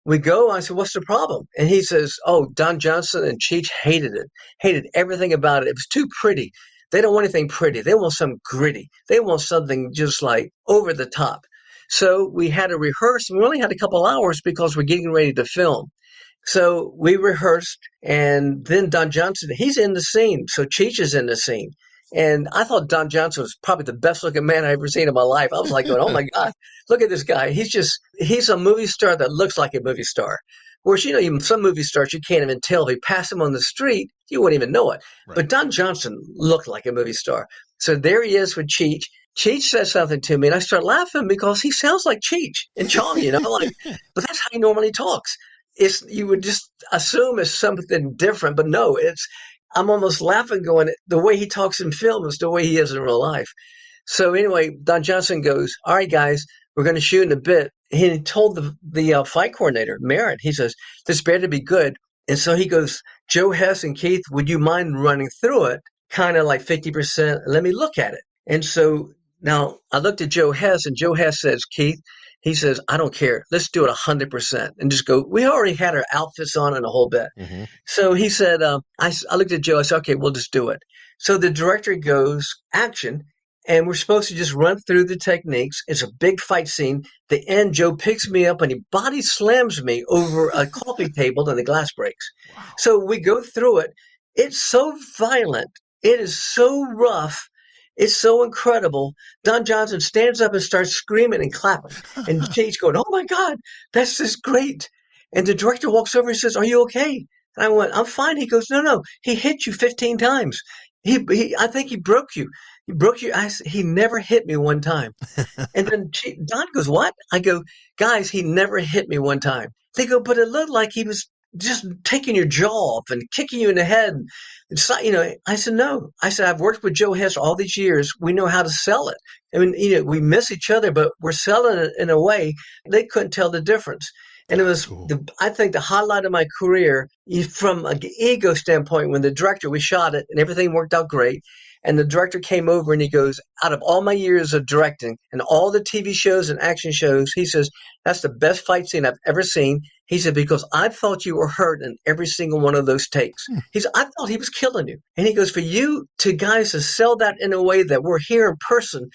We go. I said, what's the problem? And he says, oh, Don Johnson and Cheech hated it, hated everything about it. It was too pretty. They don't want anything pretty. They want something gritty. They want something just like over the top. So we had to rehearse. We only had a couple hours because we're getting ready to film. So we rehearsed, and then Don Johnson, he's in the scene. So Cheech is in the scene. And I thought Don Johnson was probably the best looking man I've ever seen in my life. I was like, oh my God, look at this guy. He's a movie star that looks like a movie star. course, even some movie stars, you can't even tell. If you pass him on the street, you wouldn't even know it. Right. But Don Johnson looked like a movie star. So there he is with Cheech. Cheech says something to me, and I start laughing because he sounds like Cheech and Chong, but that's how he normally talks. You would just assume it's something different, but no, I'm almost laughing going, the way he talks in film is the way he is in real life. So anyway, Don Johnson goes, all right, guys, we're going to shoot in a bit. He told the fight coordinator, Merritt, he says, this better be good. And so he goes, Joe Hess and Keith, would you mind running through it? Kind of like 50%. Let me look at it. And so now I looked at Joe Hess, and Joe Hess says, Keith, he says, I don't care. Let's do it 100% and just go. We already had our outfits on and a whole bit. Mm-hmm. So he said, I looked at Joe. I said, okay, we'll just do it. So the director goes, action. And we're supposed to just run through the techniques. It's a big fight scene. The end, Joe picks me up and he body slams me over a coffee table and the glass breaks. Wow. So we go through it. It's so violent. It is so rough. It's so incredible. Don Johnson stands up and starts screaming and clapping. And Cheech going, oh my God, that's just great. And the director walks over and says, are you okay? And I went, I'm fine. He goes, no, he hit you 15 times. I think he broke you. He broke your eyes. He never hit me one time. And then Don goes, what? I go, guys, he never hit me one time. They go, but it looked like he was just taking your jaw off and kicking you in the head. I said, no. I said, I've worked with Joe Hess all these years. We know how to sell it. I mean, we miss each other, but we're selling it in a way they couldn't tell the difference. And it was, cool. I think, the highlight of my career from an ego standpoint. When the director, we shot it and everything worked out great. And the director came over and he goes, out of all my years of directing and all the TV shows and action shows, he says, that's the best fight scene I've ever seen. He said, because I thought you were hurt in every single one of those takes. He said, I thought he was killing you. And he goes, for you guys to sell that in a way that we're here in person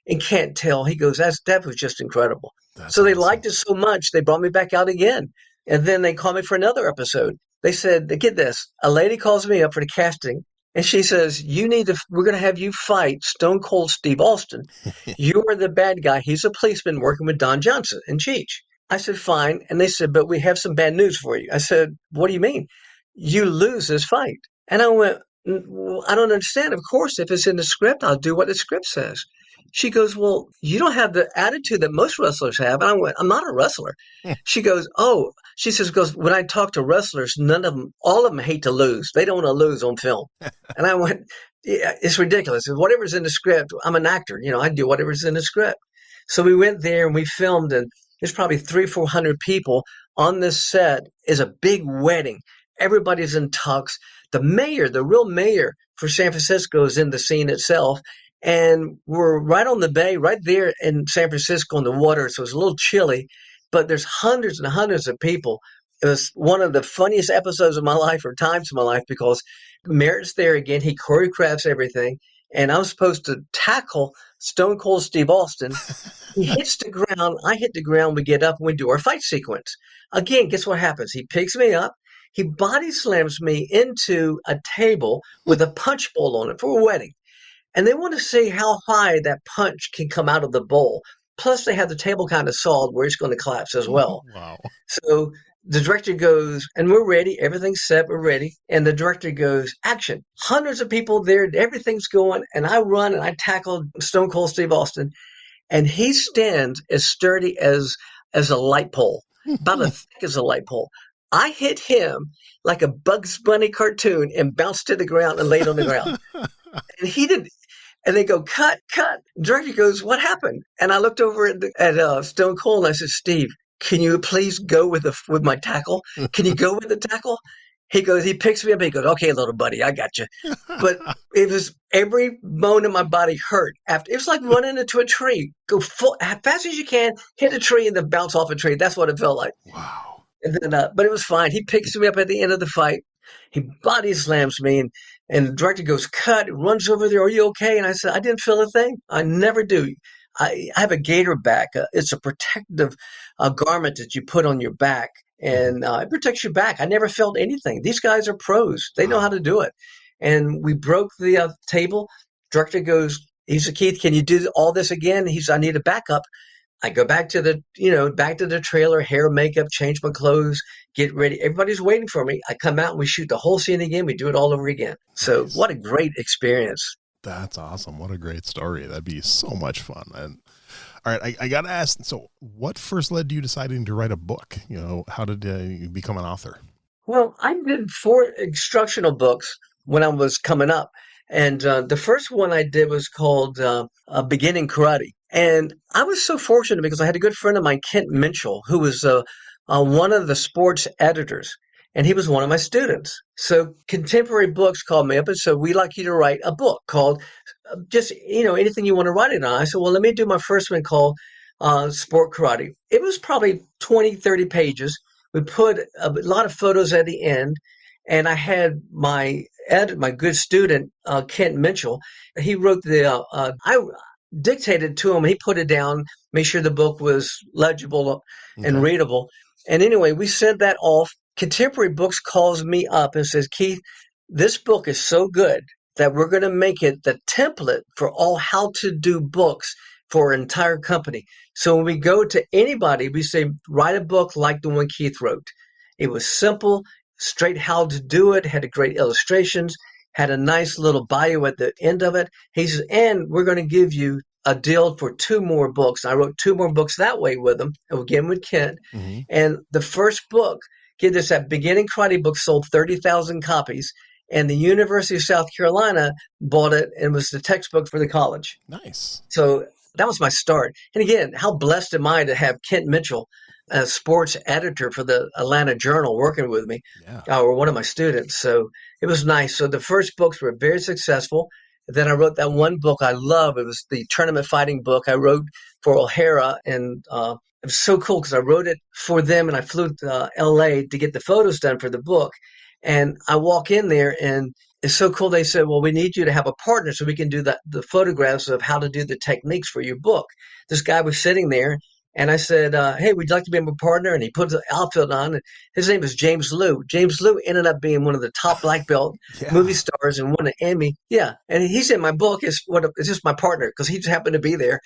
and can't tell, he goes, that was just incredible. So they liked it so much, they brought me back out again. And then they called me for another episode. They said, get this, a lady calls me up for the casting. And she says, we're going to have you fight Stone Cold Steve Austin. You are the bad guy. He's a policeman working with Don Johnson and Cheech. I said, fine. And they said, but we have some bad news for you. I said, what do you mean? You lose this fight. And I went, well, I don't understand. Of course, if it's in the script, I'll do what the script says. She goes, well, you don't have the attitude that most wrestlers have. And I went, I'm not a wrestler. She goes, oh, she says, because when I talk to wrestlers, all of them hate to lose. They don't want to lose on film. And I went, yeah, it's ridiculous. Whatever's in the script, I'm an actor. I do whatever's in the script. So we went there and we filmed, and there's probably 300-400 people on this set. Is a big wedding. Everybody's in tux. The real mayor for San Francisco is in the scene itself. And we're right on the bay, right there in San Francisco on the water. So it's a little chilly, but there's hundreds and hundreds of people. It was one of the funniest episodes of my life, or times of my life, because Merritt's there again. He choreographs everything. And I'm supposed to tackle Stone Cold Steve Austin. He hits the ground. I hit the ground. We get up and we do our fight sequence. Again, guess what happens? He picks me up. He body slams me into a table with a punch bowl on it for a wedding. And they want to see how high that punch can come out of the bowl. Plus, they have the table kind of sawed where it's going to collapse as well. Wow. So the director goes, and we're ready. Everything's set. We're ready. And the director goes, action. Hundreds of people there. Everything's going. And I run and I tackle Stone Cold Steve Austin. And he stands as sturdy as a light pole, about as thick as a light pole. I hit him like a Bugs Bunny cartoon and bounced to the ground and laid on the ground. And he didn't. And they go, cut. Director goes, what happened? And I looked over at Stone Cold and I said, Steve, can you please go with my tackle? Can you go with the tackle? He picks me up. He goes, okay, little buddy, I got you. But it was every bone in my body hurt. It was like running into a tree. Go as fast as you can, hit a tree, and then bounce off a tree. That's what it felt like. Wow. And then, but it was fine. He picks me up at the end of the fight. He body slams me, and the director goes, cut, runs over there. Are you okay? And I said, I didn't feel a thing. I never do. I have a gator back. It's a protective garment that you put on your back, and it protects your back. I never felt anything. These guys are pros. They know how to do it. And we broke the table. Director goes, he said, Keith, can you do all this again? He said, I need a backup. I go back to the trailer, hair, makeup, change my clothes, get ready. Everybody's waiting for me. I come out and we shoot the whole scene again. We do it all over again. So Nice. what a great experience. That's awesome. What a great story. That'd be so much fun. And all right, I got to ask, so what first led to you deciding to write a book? How did you become an author? Well, I did 4 instructional books when I was coming up. And the first one I did was called Beginning Karate. And I was so fortunate because I had a good friend of mine, Kent Minchell, who was one of the sports editors. And he was one of my students. So Contemporary Books called me up and said, we'd like you to write a book called just, anything you want to write it on. I said, well, let me do my first one called Sport Karate. It was probably 20, 30 pages. We put a lot of photos at the end, and I had my good student Kent Mitchell. He wrote I dictated to him. He put it down, made sure the book was legible and Okay. readable. And anyway, we sent that off. Contemporary Books calls me up and says, Keith, this book is so good that we're going to make it the template for all how to do books for an entire company. So when we go to anybody, we say, write a book like the one Keith wrote. It was simple, straight how to do it, had great illustrations, had a nice little bio at the end of it. He says, and we're going to give you a deal for 2 more books. I wrote 2 more books that way with him, again with Kent. Mm-hmm. And the first book, get this, that Beginning Karate book sold 30,000 copies. And the University of South Carolina bought it and was the textbook for the college. Nice. So that was my start. And again, how blessed am I to have Kent Mitchell, a sports editor for the Atlanta Journal, working with me, Yeah. or one of my students. So it was nice. So the first books were very successful. Then I wrote that one book I love. It was the tournament fighting book I wrote for O'Hara. And it was so cool because I wrote it for them and I flew to LA to get the photos done for the book. And I walk in there and it's so cool. They said, well, we need you to have a partner so we can do the photographs of how to do the techniques for your book. This guy was sitting there and I said, hey, would you like to be my partner? And he put the outfit on. And his name is James Liu. James Liu ended up being one of the top black belt movie Yeah. stars and won an Emmy. Yeah. And he said, my book is it's just my partner because he just happened to be there.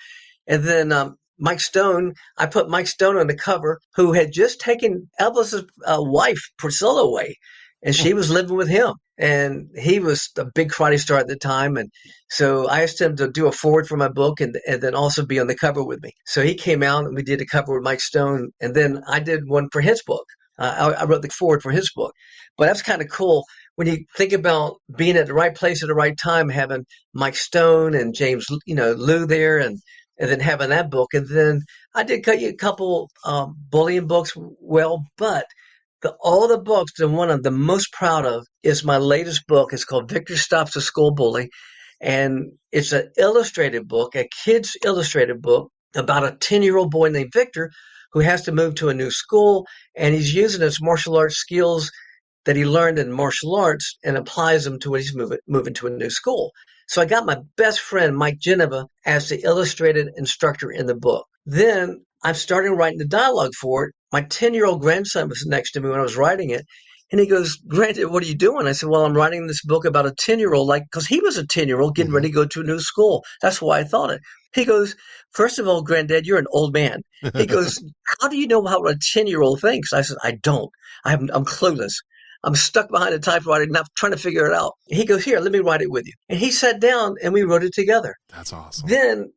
And then Mike Stone, I put Mike Stone on the cover, who had just taken Elvis's wife, Priscilla, away. And she was living with him. And he was a big karate star at the time. And so I asked him to do a forward for my book and then also be on the cover with me. So he came out and we did a cover with Mike Stone. And then I did one for his book. I wrote the forward for his book. But that's kind of cool when you think about being at the right place at the right time, having Mike Stone and James, Lou there and then having that book. And then I did cut you a couple bullying books. Well, but all the books, the one I'm the most proud of is my latest book. It's called Victor Stops the School Bully. And it's an illustrated book, a kid's illustrated book about a 10-year-old boy named Victor who has to move to a new school. And he's using his martial arts skills that he learned in martial arts and applies them to when he's moving to a new school. So I got my best friend, Mike Geneva, as the illustrated instructor in the book. Then I'm starting writing the dialogue for it. My 10-year-old grandson was next to me when I was writing it. And he goes, Granddad, what are you doing? I said, well, I'm writing this book about a 10-year-old, because he was a 10-year-old getting ready to go to a new school. That's why I thought it. He goes, first of all, Granddad, you're an old man. He goes, how do you know how a 10-year-old thinks? I said, I don't. I'm clueless. I'm stuck behind a typewriter, not trying to figure it out. He goes, here, let me write it with you. And he sat down and we wrote it together. That's awesome. Then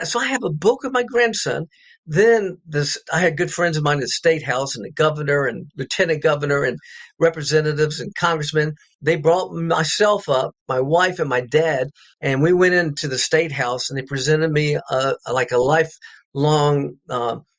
so I have a book of my grandson. Then I had good friends of mine at the State House and the governor and lieutenant governor and representatives and congressmen. They brought myself up, my wife and my dad, and we went into the State House and they presented me a lifelong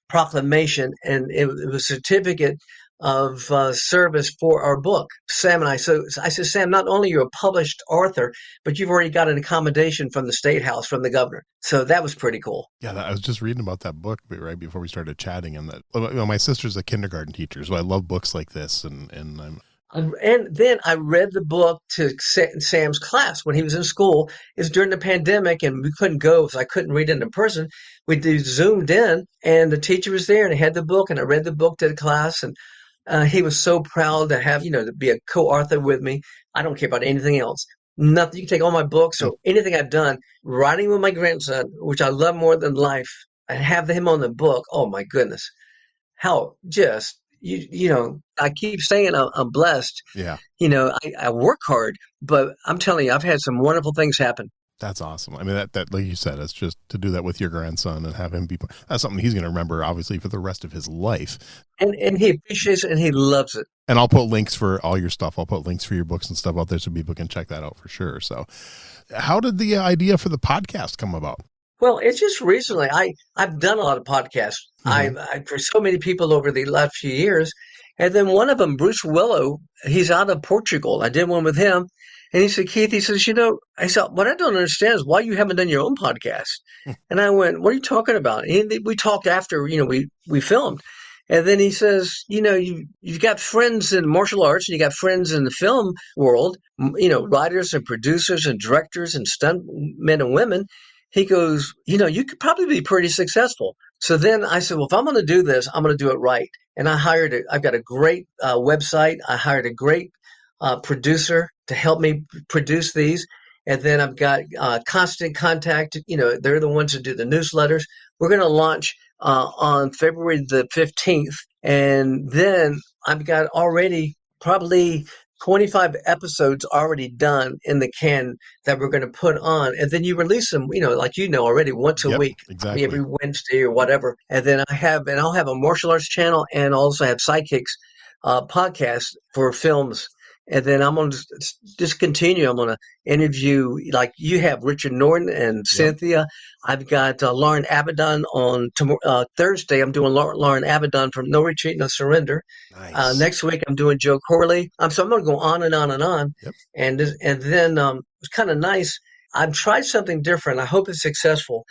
proclamation, and it was a certificate of service for our book, Sam and I. So I said, Sam, not only are you a published author, but you've already got an accommodation from the State House, from the governor. So that was pretty cool. Yeah, I was just reading about that book right before we started chatting, and that my sister's a kindergarten teacher, so I love books like this, and then I read the book to Sam's class when he was in school. It was during the pandemic, and we couldn't go, so I couldn't read it in person. We zoomed in, and the teacher was there, and he had the book, and I read the book to the class, and he was so proud to have, to be a co-author with me. I don't care about anything else. Nothing. You can take all my books or anything I've done, writing with my grandson, which I love more than life, and have him on the book. Oh my goodness. How just, I keep saying I'm blessed. Yeah. I work hard, but I'm telling you, I've had some wonderful things happen. That's awesome. I mean, that like you said, it's just to do that with your grandson and have him be, that's something he's going to remember, obviously, for the rest of his life. And he appreciates it and he loves it. And I'll put links for all your stuff. I'll put links for your books and stuff out there so people can check that out for sure. So how did the idea for the podcast come about? Well, it's just recently. I've done a lot of podcasts. Mm-hmm. I for so many people over the last few years, and then one of them, Bruce Willow, he's out of Portugal. I did one with him, and he said, Keith, he says, I said, what I don't understand is why you haven't done your own podcast. And I went, what are you talking about? And we talked after, we filmed. And then he says, you've got friends in martial arts and you got friends in the film world, writers and producers and directors and stunt men and women. He goes, you could probably be pretty successful. So then I said, well, if I'm going to do this, I'm going to do it right. And I've got a great website. I hired a great producer to help me produce these. And then I've got constant contact. They're the ones that do the newsletters. We're going to launch on February the 15th. And then I've got already probably 25 episodes already done in the can that we're going to put on. And then you release them, like already once a Yep, week, exactly. every Wednesday or whatever. And then I'll have a martial arts channel and also have Sidekicks podcast for films. And then I'm going to just continue. I'm going to interview, like you have Richard Norton and Cynthia. I've got Lauren Avedon on Thursday. I'm doing Lauren Avedon from No Retreat, No Surrender. Nice. Next week, I'm doing Joe Corley. So I'm going to go on and on and on. Yep. And then it's kind of nice. I've tried something different. I hope it's successful.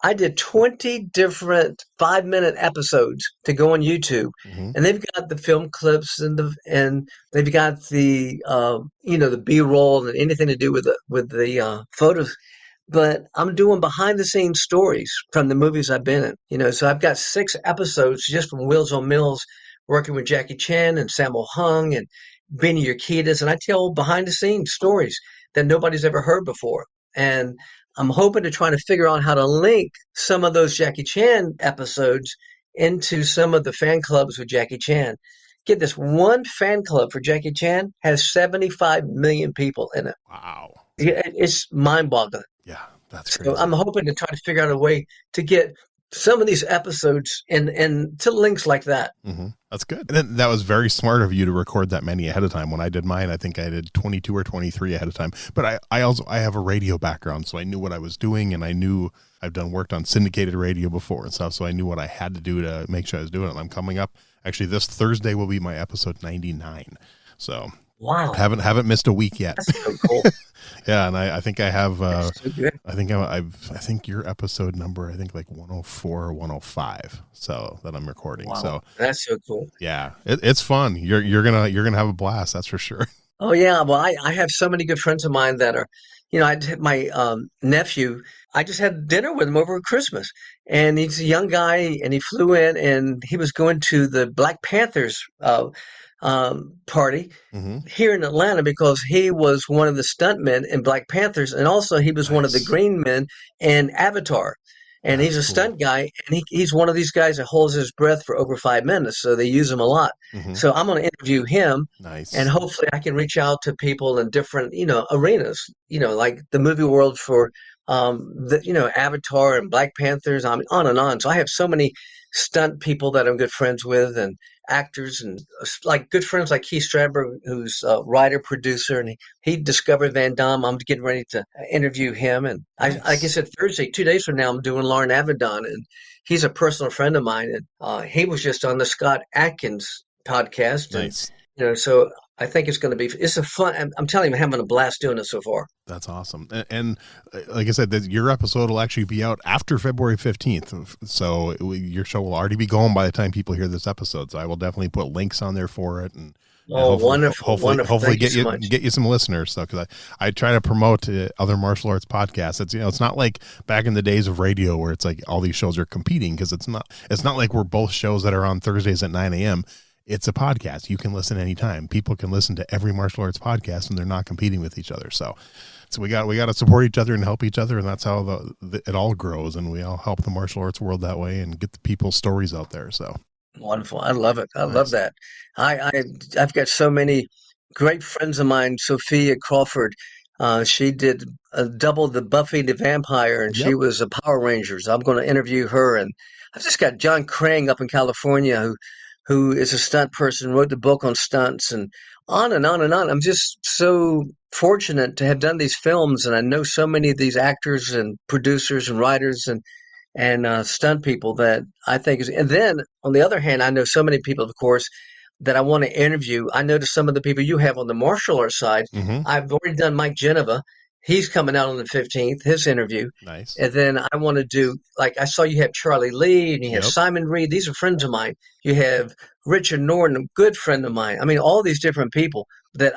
I did 20 different 5-minute episodes to go on YouTube, and they've got the film clips and they've got the the B-roll and anything to do with the photos. But I'm doing behind the scenes stories from the movies I've been in. So I've got 6 episodes just from Wheels on Mills, working with Jackie Chan and Sammo Hung and Benny Urquidez, and I tell behind the scenes stories that nobody's ever heard before. And I'm hoping to try to figure out how to link some of those Jackie Chan episodes into some of the fan clubs with Jackie Chan. Get this, one fan club for Jackie Chan has 75 million people in it. Wow. It's mind-boggling. Yeah, that's crazy. So I'm hoping to try to figure out a way to get some of these episodes and to links like that. Mm-hmm. That's good. And then that was very smart of you to record that many ahead of time. When I did mine, I think I did 22 or 23 ahead of time. But I have a radio background, so I knew what I was doing, and I knew worked on syndicated radio before and stuff, so I knew what I had to do to make sure I was doing it. And I'm coming up. Actually, this Thursday will be my episode 99. So wow, haven't missed a week yet. That's so cool. Yeah, and I think I have. So I think your episode number, I think like 104 or 105. So that I'm recording. Wow. So that's so cool. Yeah, it's fun. You're gonna have a blast. That's for sure. Oh yeah, well I have so many good friends of mine that are, my nephew. I just had dinner with him over Christmas, and he's a young guy, and he flew in, and he was going to the Black Panthers party here in Atlanta because he was one of the stuntmen in Black Panthers, and also he was one of the green men in Avatar. And he's a stunt guy, and he's one of these guys that holds his breath for over 5 minutes, so they use him a lot. So I'm going to interview him, and hopefully I can reach out to people in different, arenas, like the movie world for, Avatar and Black Panthers, on and on. So I have so many stunt people that I'm good friends with, and actors, and like good friends like Keith Stradberg, who's a writer, producer, and he discovered Van Damme. I'm getting ready to interview him. And like I said, Thursday, 2 days from now, I'm doing Lauren Avedon, and he's a personal friend of mine. And he was just on the Scott Adkins podcast. Nice. And, so I think it's a fun, I'm telling you, I'm having a blast doing it so far. That's awesome. And like I said, your episode will actually be out after February 15th. So your show will already be going by the time people hear this episode. So I will definitely put links on there for it. And wonderful. Hopefully get you some listeners. So, cause I try to promote other martial arts podcasts. It's, it's not like back in the days of radio where it's like all these shows are competing, cause it's not like we're both shows that are on Thursdays at 9 a.m. It's a podcast. You can listen anytime. People can listen to every martial arts podcast, and they're not competing with each other. So we got to support each other and help each other, and that's how it all grows. And we all help the martial arts world that way and get the people's stories out there. So Wonderful. I love it. I love Nice. that. I've got so many great friends of mine. Sophia Crawford, she did double the Buffy the Vampire, and she Yep. was a Power Rangers. I'm going to interview her, and I've just got John Crane up in California, who is a stunt person, wrote the book on stunts, and on and on and on. I'm just so fortunate to have done these films, and I know so many of these actors and producers and writers and stunt people that I think is. And then on the other hand, I know so many people, of course, that I want to interview. I noticed some of the people you have on the martial arts side. Mm-hmm. I've already done Mike Geneva. He's coming out on the 15th, his interview. Nice. And then I want to do, like, I saw you have Charlie Lee and you have Yep. Simon Reed. These are friends of mine. You have Richard Norton, a good friend of mine. I mean, all these different people that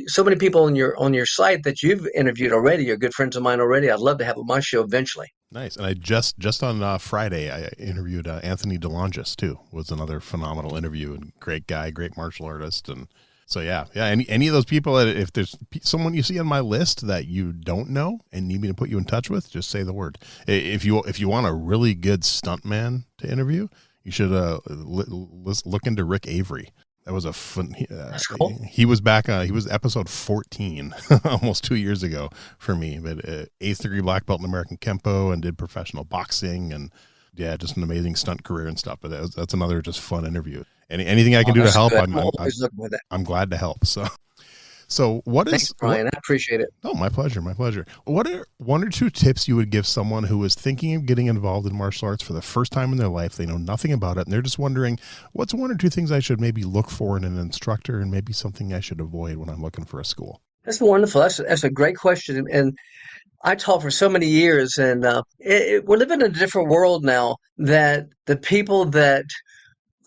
so many people on your site that you've interviewed already are good friends of mine already. I'd love to have on my show eventually. Nice. And I just on Friday, I interviewed Anthony DeLongis too. Was another phenomenal interview and great guy, great martial artist. And so yeah. Any of those people, if there's someone you see on my list that you don't know and need me to put you in touch with, just say the word. If you want a really good stuntman to interview, you should look into Rick Avery. That was a fun. That's cool. He was back. He was episode 14, almost 2 years ago for me. But eighth degree black belt in American Kempo and did professional boxing and yeah, just an amazing stunt career and stuff. But that's another just fun interview. Anything I can do to That's help, good. I'm always looking for that. I'm glad to help. So what Thanks, is Brian. I appreciate it. Oh, my pleasure. My pleasure. What are one or two tips you would give someone who is thinking of getting involved in martial arts for the first time in their life? They know nothing about it and they're just wondering, what's one or two things I should maybe look for in an instructor and maybe something I should avoid when I'm looking for a school? That's wonderful. That's a great question. And I taught for so many years, and we're living in a different world now that the people that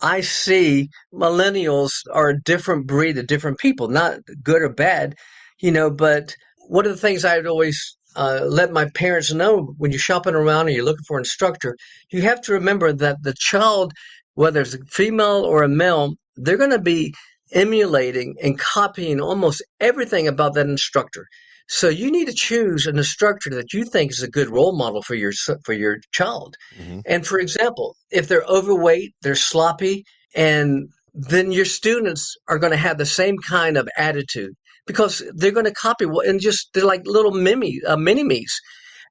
I see millennials are a different breed of different people, not good or bad, but one of the things I'd always let my parents know when you're shopping around and you're looking for an instructor, you have to remember that the child, whether it's a female or a male, they're going to be emulating and copying almost everything about that instructor. So you need to choose an instructor that you think is a good role model for for your child. Mm-hmm. And for example, if they're overweight, they're sloppy, and then your students are going to have the same kind of attitude because they're going to copy and just they're like little mini me's.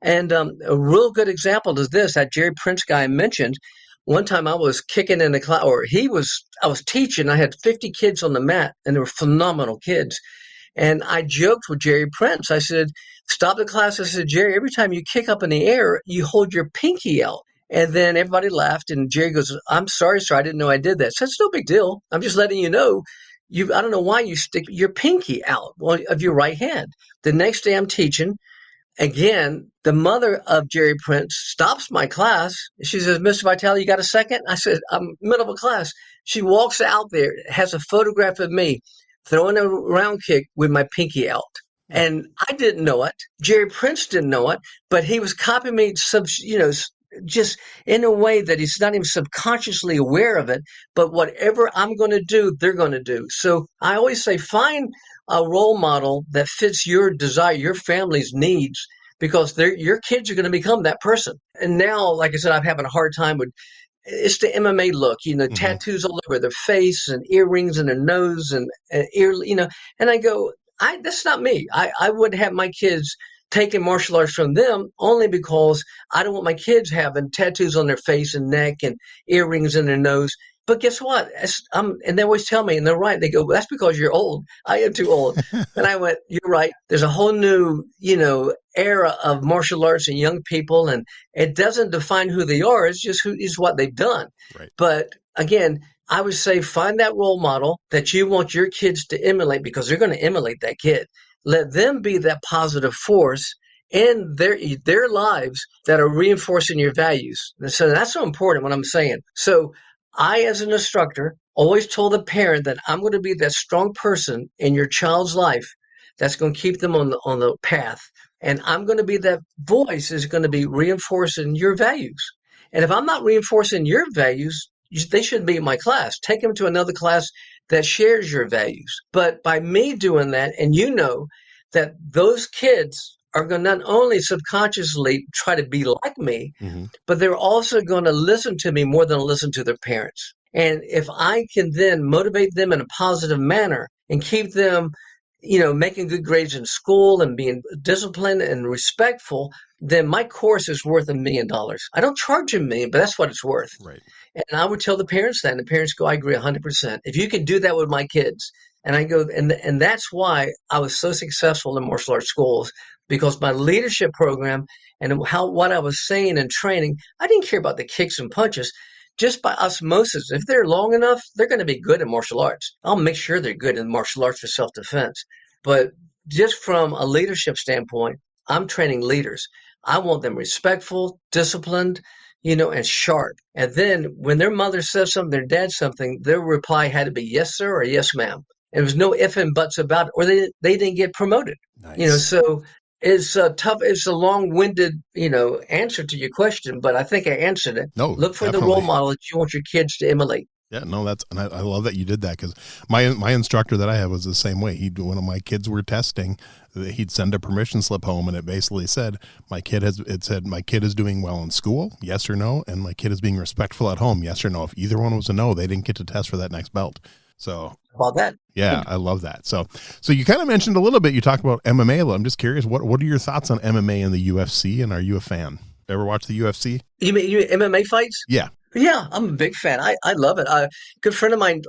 And a real good example is this that Jerry Prince guy I mentioned. One time I was kicking in the class, I was teaching. I had 50 kids on the mat, and they were phenomenal kids. And I joked with Jerry Prince. I said, stop the class. I said, Jerry, every time you kick up in the air, you hold your pinky out. And then everybody laughed. And Jerry goes, I'm sorry, sir. I didn't know I did that. So it's no big deal. I'm just letting you know. I don't know why you stick your pinky out of your right hand. The next day I'm teaching. Again, the mother of Jerry Prince stops my class. She says, Mr. Vitali, you got a second? I said, I'm middle of a class. She walks out there, has a photograph of me throwing a round kick with my pinky out. And I didn't know it. Jerry Prince didn't know it, but he was copying me, just in a way that he's not even subconsciously aware of it. But whatever I'm going to do, they're going to do. So I always say, find a role model that fits your desire, your family's needs, because your kids are going to become that person. And now, like I said, I'm having a hard time with it's the MMA look, Mm-hmm. tattoos all over their face and earrings in their nose and ear, and I go, that's not me. I wouldn't have my kids taking martial arts from them only because I don't want my kids having tattoos on their face and neck and earrings in their nose. But guess what? And they always tell me, and they're right. They go, well, that's because you're old. I am too old. And I went, you're right. There's a whole new, era of martial arts and young people, and it doesn't define who they are. It's just who is what they've done. Right. But again, I would say find that role model that you want your kids to emulate because they're going to emulate that kid. Let them be that positive force in their lives that are reinforcing your values. And so that's so important what I'm saying. So I, as an instructor, always told the parent that I'm going to be that strong person in your child's life that's going to keep them on the path. And I'm going to be that voice is going to be reinforcing your values. And if I'm not reinforcing your values, they shouldn't be in my class. Take them to another class that shares your values. But by me doing that, and that those kids are going to not only subconsciously try to be like me, Mm-hmm. but they're also going to listen to me more than listen to their parents. And if I can then motivate them in a positive manner and keep them, making good grades in school and being disciplined and respectful, then my course is worth $1 million. I don't charge $1 million, but that's what it's worth. Right. And I would tell the parents that, and the parents go, I agree 100%. If you can do that with my kids, and I go, and that's why I was so successful in martial arts schools, because my leadership program and what I was saying and training, I didn't care about the kicks and punches. Just by osmosis, if they're long enough, they're going to be good at martial arts. I'll make sure they're good in martial arts for self-defense. But just from a leadership standpoint, I'm training leaders. I want them respectful, disciplined, and sharp. And then when their mother says something, their dad something, their reply had to be yes, sir, or yes, ma'am. And there was no if and buts about it, or they didn't get promoted. Nice. So it's tough. It's a long-winded, answer to your question, but I think I answered it. No, Look for definitely. the role model that you want your kids to emulate. Yeah, no, and I love that you did that, because my instructor that I had was the same way. When my kids were testing, he'd send a permission slip home, and it basically said my kid is doing well in school, yes or no, and my kid is being respectful at home, yes or no. If either one was a no, they didn't get to test for that next belt. So About that. yeah, I love that. So you kind of mentioned a little bit. You talked about MMA. I'm just curious, what are your thoughts on MMA and the UFC, and are you a fan? Ever watch the UFC? You mean MMA fights? Yeah. Yeah, I'm a big fan. I love it. A good friend of mine,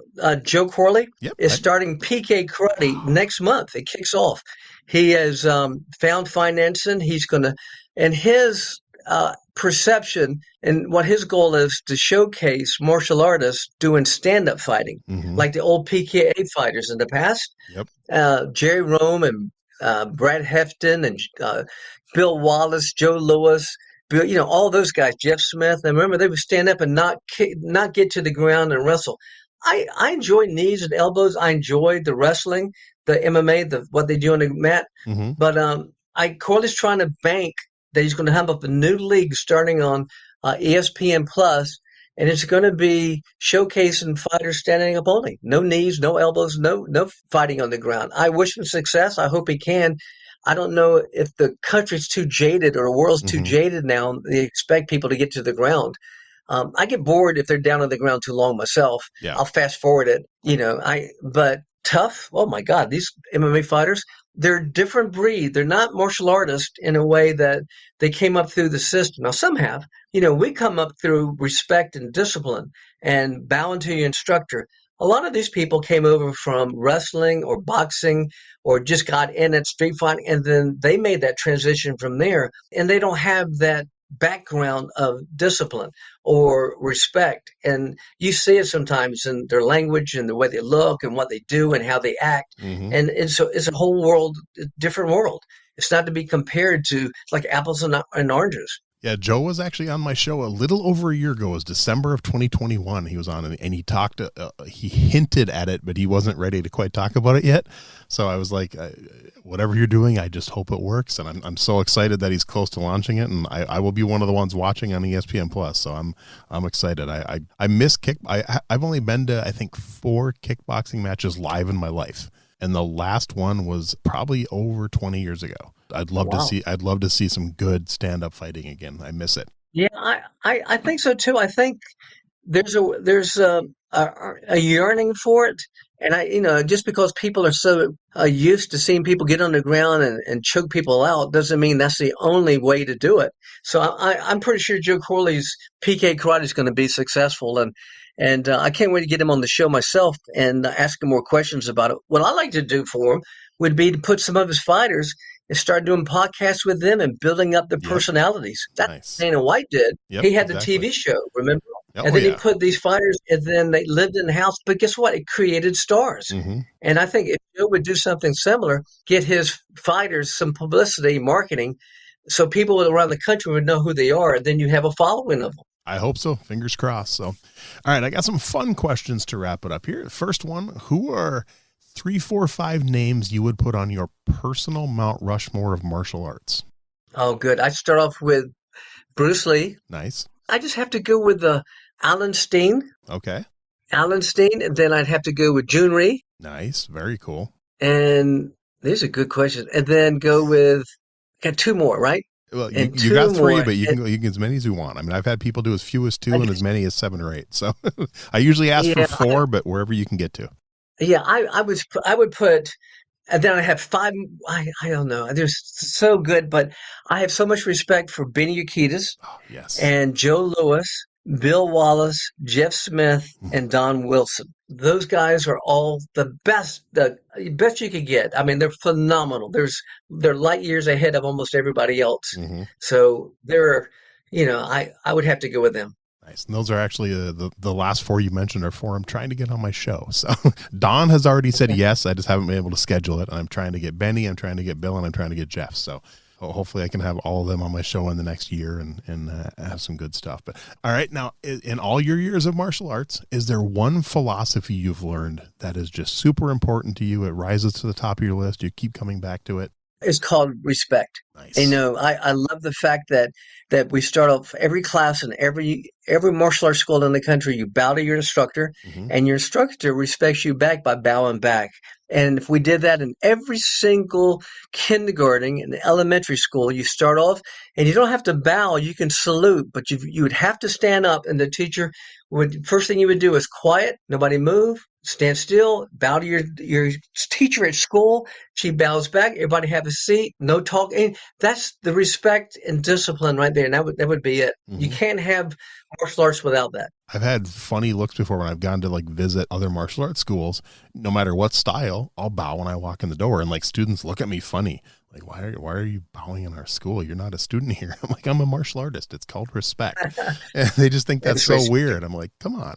Joe Corley, Yep. is starting PK Karate next month. It kicks off. He has found financing. He's going to, and his perception and what his goal is to showcase martial artists doing stand-up fighting, Mm-hmm. like the old PKA fighters in the past. Yep. Jerry Rome and Brad Hefton and Bill Wallace, Joe Lewis. All those guys, Jeff Smith. And remember, they would stand up and not get to the ground and wrestle. I enjoy knees and elbows. I enjoy the wrestling, the MMA, what they do on the mat. Mm-hmm. But Corley's trying to bank that he's going to have up a new league starting on ESPN Plus, and it's going to be showcasing fighters standing up only. No knees, no elbows, no fighting on the ground. I wish him success. I hope he can. I don't know if the country's too jaded or the world's too Mm-hmm. jaded now. They expect people to get to the ground. I get bored if they're down on the ground too long myself. Yeah. I'll fast forward it, but tough. Oh my God, these MMA fighters, they're a different breed. They're not martial artists in a way that they came up through the system. Now, some have. We come up through respect and discipline and bowing to your instructor. A lot of these people came over from wrestling or boxing or just got in at street fighting, and then they made that transition from there, and they don't have that background of discipline or respect. And you see it sometimes in their language and the way they look and what they do and how they act. Mm-hmm. And so it's a whole world, different world. It's not to be compared to like apples and oranges. Yeah, Joe was actually on my show a little over a year ago. It was December of 2021. He was on, and he talked, he hinted at it, but he wasn't ready to quite talk about it yet. So I was like, whatever you're doing, I just hope it works. And I'm so excited that he's close to launching it. And I will be one of the ones watching on ESPN Plus. So I'm excited. I miss I've only been to, I think, 4 kickboxing matches live in my life. And the last one was probably over 20 years ago. I'd love to see some good stand-up fighting again. I miss it. Yeah, I think so too. I think there's a yearning for it, and just because people are so used to seeing people get on the ground and choke people out doesn't mean that's the only way to do it. So I'm pretty sure Joe Corley's PK Karate is going to be successful, and I can't wait to get him on the show myself and ask him more questions about it. What I like to do for him would be to put some of his fighters and start doing podcasts with them and building up their personalities. That's Nice. what Dana White did. Yep, he had exactly. the TV show, remember? Oh, And then yeah. he put these fighters, and then they lived in the house. But guess what? It created stars. Mm-hmm. And I think if Joe would do something similar, get his fighters some publicity, marketing, so people around the country would know who they are, and then you have a following of them. I hope so. Fingers crossed. So, all right, I got some fun questions to wrap it up here. First one, who are 3, 4, 5 names you would put on your personal Mount Rushmore of martial arts? Oh, good. I start off with Bruce Lee. Nice. I just have to go with Alan Steen. Okay. Alan Steen, and then I'd have to go with Jun Rhee. Nice. Very cool. And these are good questions. And then go with got two more, right? Well, And you two got three, more. but you And can go as many as you want. I mean, I've had people do as few as two I and as just, many as 7 or 8. So I usually ask for yeah, 4, but wherever you can get to. I would put, and then I have five. I don't know. They're so good, but I have so much respect for Benny Urquidez Oh, yes. and Joe Lewis, Bill Wallace, Jeff Smith, and Don Wilson. Those guys are all the best you could get. I mean, they're phenomenal. They're light years ahead of almost everybody else. Mm-hmm. So I would have to go with them. Nice. And those are actually the last 4 you mentioned are 4 I'm trying to get on my show. So Don has already said yes. I just haven't been able to schedule it. I'm trying to get Benny, I'm trying to get Bill, and I'm trying to get Jeff. So hopefully I can have all of them on my show in the next year and have some good stuff. But all right, now in all your years of martial arts, is there one philosophy you've learned that is just super important to you? It rises to the top of your list. You keep coming back to it. It's called respect. Nice. I love the fact that we start off every class in every martial arts school in the country. You bow to your instructor, Mm-hmm. and your instructor respects you back by bowing back. And if we did that in every single kindergarten and elementary school, you start off and you don't have to bow. You can salute, but you would have to stand up, and the teacher would first thing you would do is quiet, nobody move. Stand still, bow to your teacher at school. She bows back. Everybody have a seat. No talking. That's the respect and discipline right there. And that would be it. You Mm-hmm. can't have martial arts without that. I've had funny looks before when I've gone to like visit other martial arts schools. No matter what style, I'll bow when I walk in the door, and like students look at me funny. Like, why are you bowing in our school? You're not a student here. I'm like, I'm a martial artist. It's called respect. And they just think that's so weird. I'm like, come on.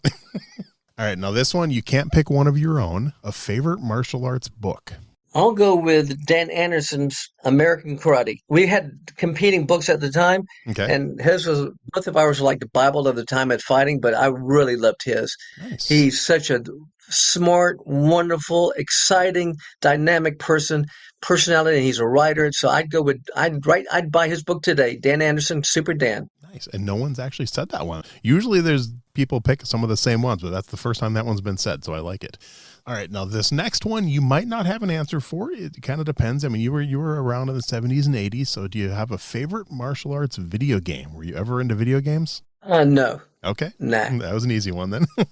All right, now this one, you can't pick one of your own. A favorite martial arts book. I'll go with Dan Anderson's American Karate. We had competing books at the time, Okay. and both of ours were like the Bible of the time at fighting, but I really loved his. Nice. He's such a smart, wonderful, exciting, dynamic personality, and he's a writer. So I'd buy his book today. Dan Anderson, Super Dan. Nice. And no one's actually said that one. Usually there's people pick some of the same ones, but that's the first time that one's been said. So I like it. All right. Now this next one, you might not have an answer for. It kind of depends. I mean, you were around in the 70s and 80s. So do you have a favorite martial arts video game? Were you ever into video games? No. Okay. Nah. That was an easy one then. All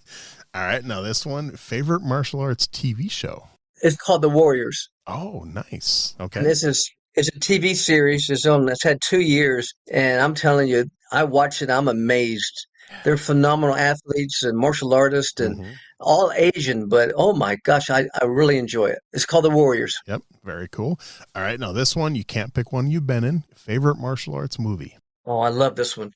right. Now this one, favorite martial arts TV show. It's called The Warriors. Oh, nice. Okay. And it's a TV series. It's had 2 years, and I'm telling you, I watch it. I'm amazed. They're phenomenal athletes and martial artists and Mm-hmm. all Asian, but oh my gosh, I really enjoy it. It's called The Warriors. Yep. Very cool. All right. Now this one, you can't pick one you've been in. Favorite martial arts movie. Oh, I love this one.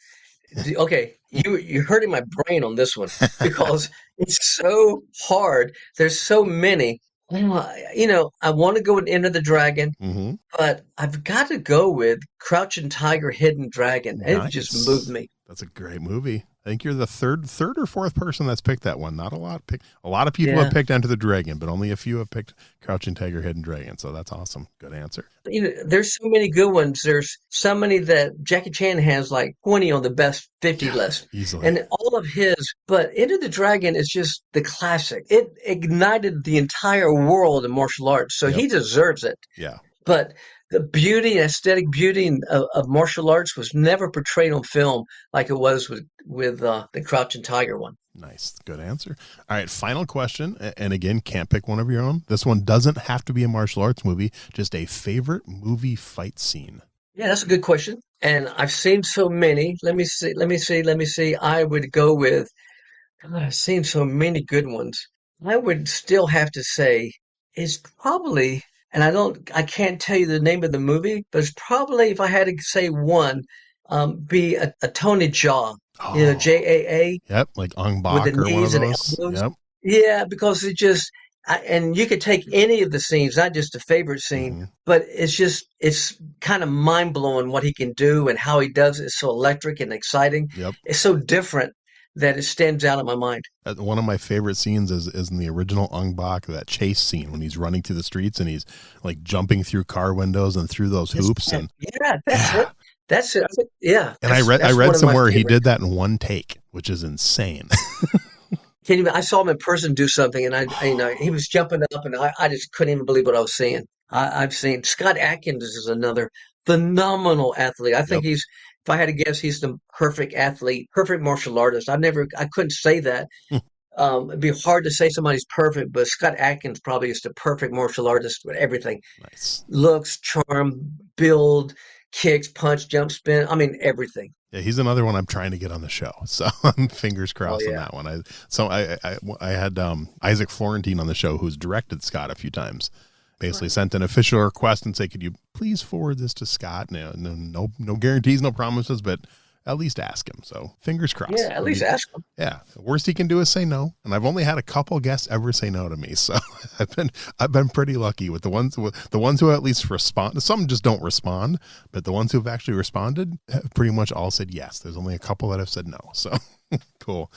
Okay, you're hurting my brain on this one because it's so hard. There's so many. I want to go with Enter the Dragon, Mm-hmm. but I've got to go with Crouching Tiger, Hidden Dragon. It just moved me. That's a great movie. I think you're the third or fourth person that's picked that one. Not a lot. A lot of people Yeah. have picked Enter the Dragon, but only a few have picked Crouching Tiger, Hidden Dragon. So that's awesome. Good answer. There's so many good ones. There's so many that Jackie Chan has like 20 on the best 50 list. Easily. And all of his, but Enter the Dragon is just the classic. It ignited the entire world of martial arts, so he deserves it. Yeah. But the beauty, aesthetic beauty of martial arts was never portrayed on film like it was with the Crouching Tiger one. Nice. Good answer. All right. Final question. And again, can't pick one of your own. This one doesn't have to be a martial arts movie, just a favorite movie fight scene. Yeah, that's a good question. And I've seen so many. Let me see. I would go with, God, I've seen so many good ones. I would still have to say it's probably, and I can't tell you the name of the movie, but it's probably, if I had to say one, be a Tony Jaa, Oh, JAA, yep. Like Ong with the Bak or one of knees and those. elbows. Yep. Yeah, because and you could take any of the scenes, not just a favorite scene, Mm-hmm. but it's kind of mind blowing what he can do and how he does it. It's so electric and exciting. Yep. It's so different that it stands out in my mind. One of my favorite scenes is in the original Ong Bak, that chase scene when he's running through the streets and he's like jumping through car windows and through those hoops. And Yeah, that's it. That's it. Yeah. And I read somewhere he did that in one take, which is insane. I saw him in person do something, and he was jumping up, and I just couldn't even believe what I was seeing. I've seen Scott Adkins is another phenomenal athlete. I think Yep. if I had to guess, he's the perfect athlete, perfect martial artist. I couldn't say that. It'd be hard to say somebody's perfect, but Scott Atkins probably is the perfect martial artist with everything. Nice. Looks, charm, build, kicks, punch, jump, spin. I mean, everything. Yeah, he's another one I'm trying to get on the show. So fingers crossed on that one. I had Isaac Florentine on the show, who's directed Scott a few times. Basically sent an official request and say, could you please forward this to Scott? No guarantees, no promises, but at least ask him. So fingers crossed. Yeah, at least ask him. Yeah. The worst he can do is say no. And I've only had a couple guests ever say no to me. So I've been pretty lucky with the ones who at least respond. Some just don't respond, but the ones who have actually responded have pretty much all said yes. There's only a couple that have said no. So cool.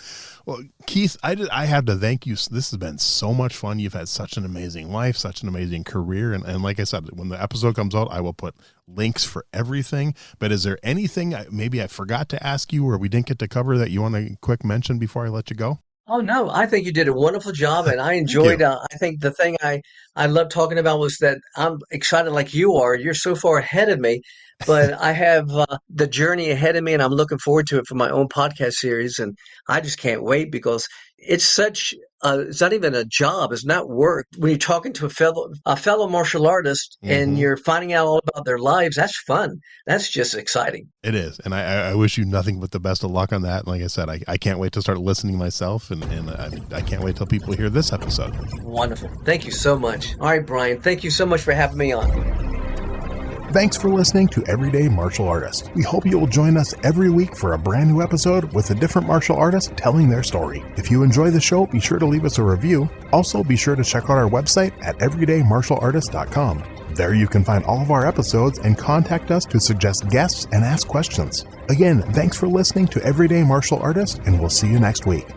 Well, Keith, I have to thank you. This has been so much fun. You've had such an amazing life, such an amazing career. And like I said, when the episode comes out, I will put links for everything. But is there anything maybe I forgot to ask you or we didn't get to cover that you want to quick mention before I let you go? Oh no, I think you did a wonderful job, and I enjoyed. I think the thing I love talking about was that I'm excited like you are. You're so far ahead of me, but I have the journey ahead of me, and I'm looking forward to it for my own podcast series. And I just can't wait because it's such. It's not even a job. It's not work. When you're talking to a fellow martial artist and you're finding out all about their lives, that's fun. That's just exciting. It is. And I wish you nothing but the best of luck on that. And like I said, I can't wait to start listening myself. And I can't wait till people hear this episode. Wonderful. Thank you so much. All right, Brian. Thank you so much for having me on. Thanks for listening to Everyday Martial Artist. We hope you will join us every week for a brand new episode with a different martial artist telling their story. If you enjoy the show, be sure to leave us a review. Also, be sure to check out our website at everydaymartialartist.com. There you can find all of our episodes and contact us to suggest guests and ask questions. Again, thanks for listening to Everyday Martial Artist, and we'll see you next week.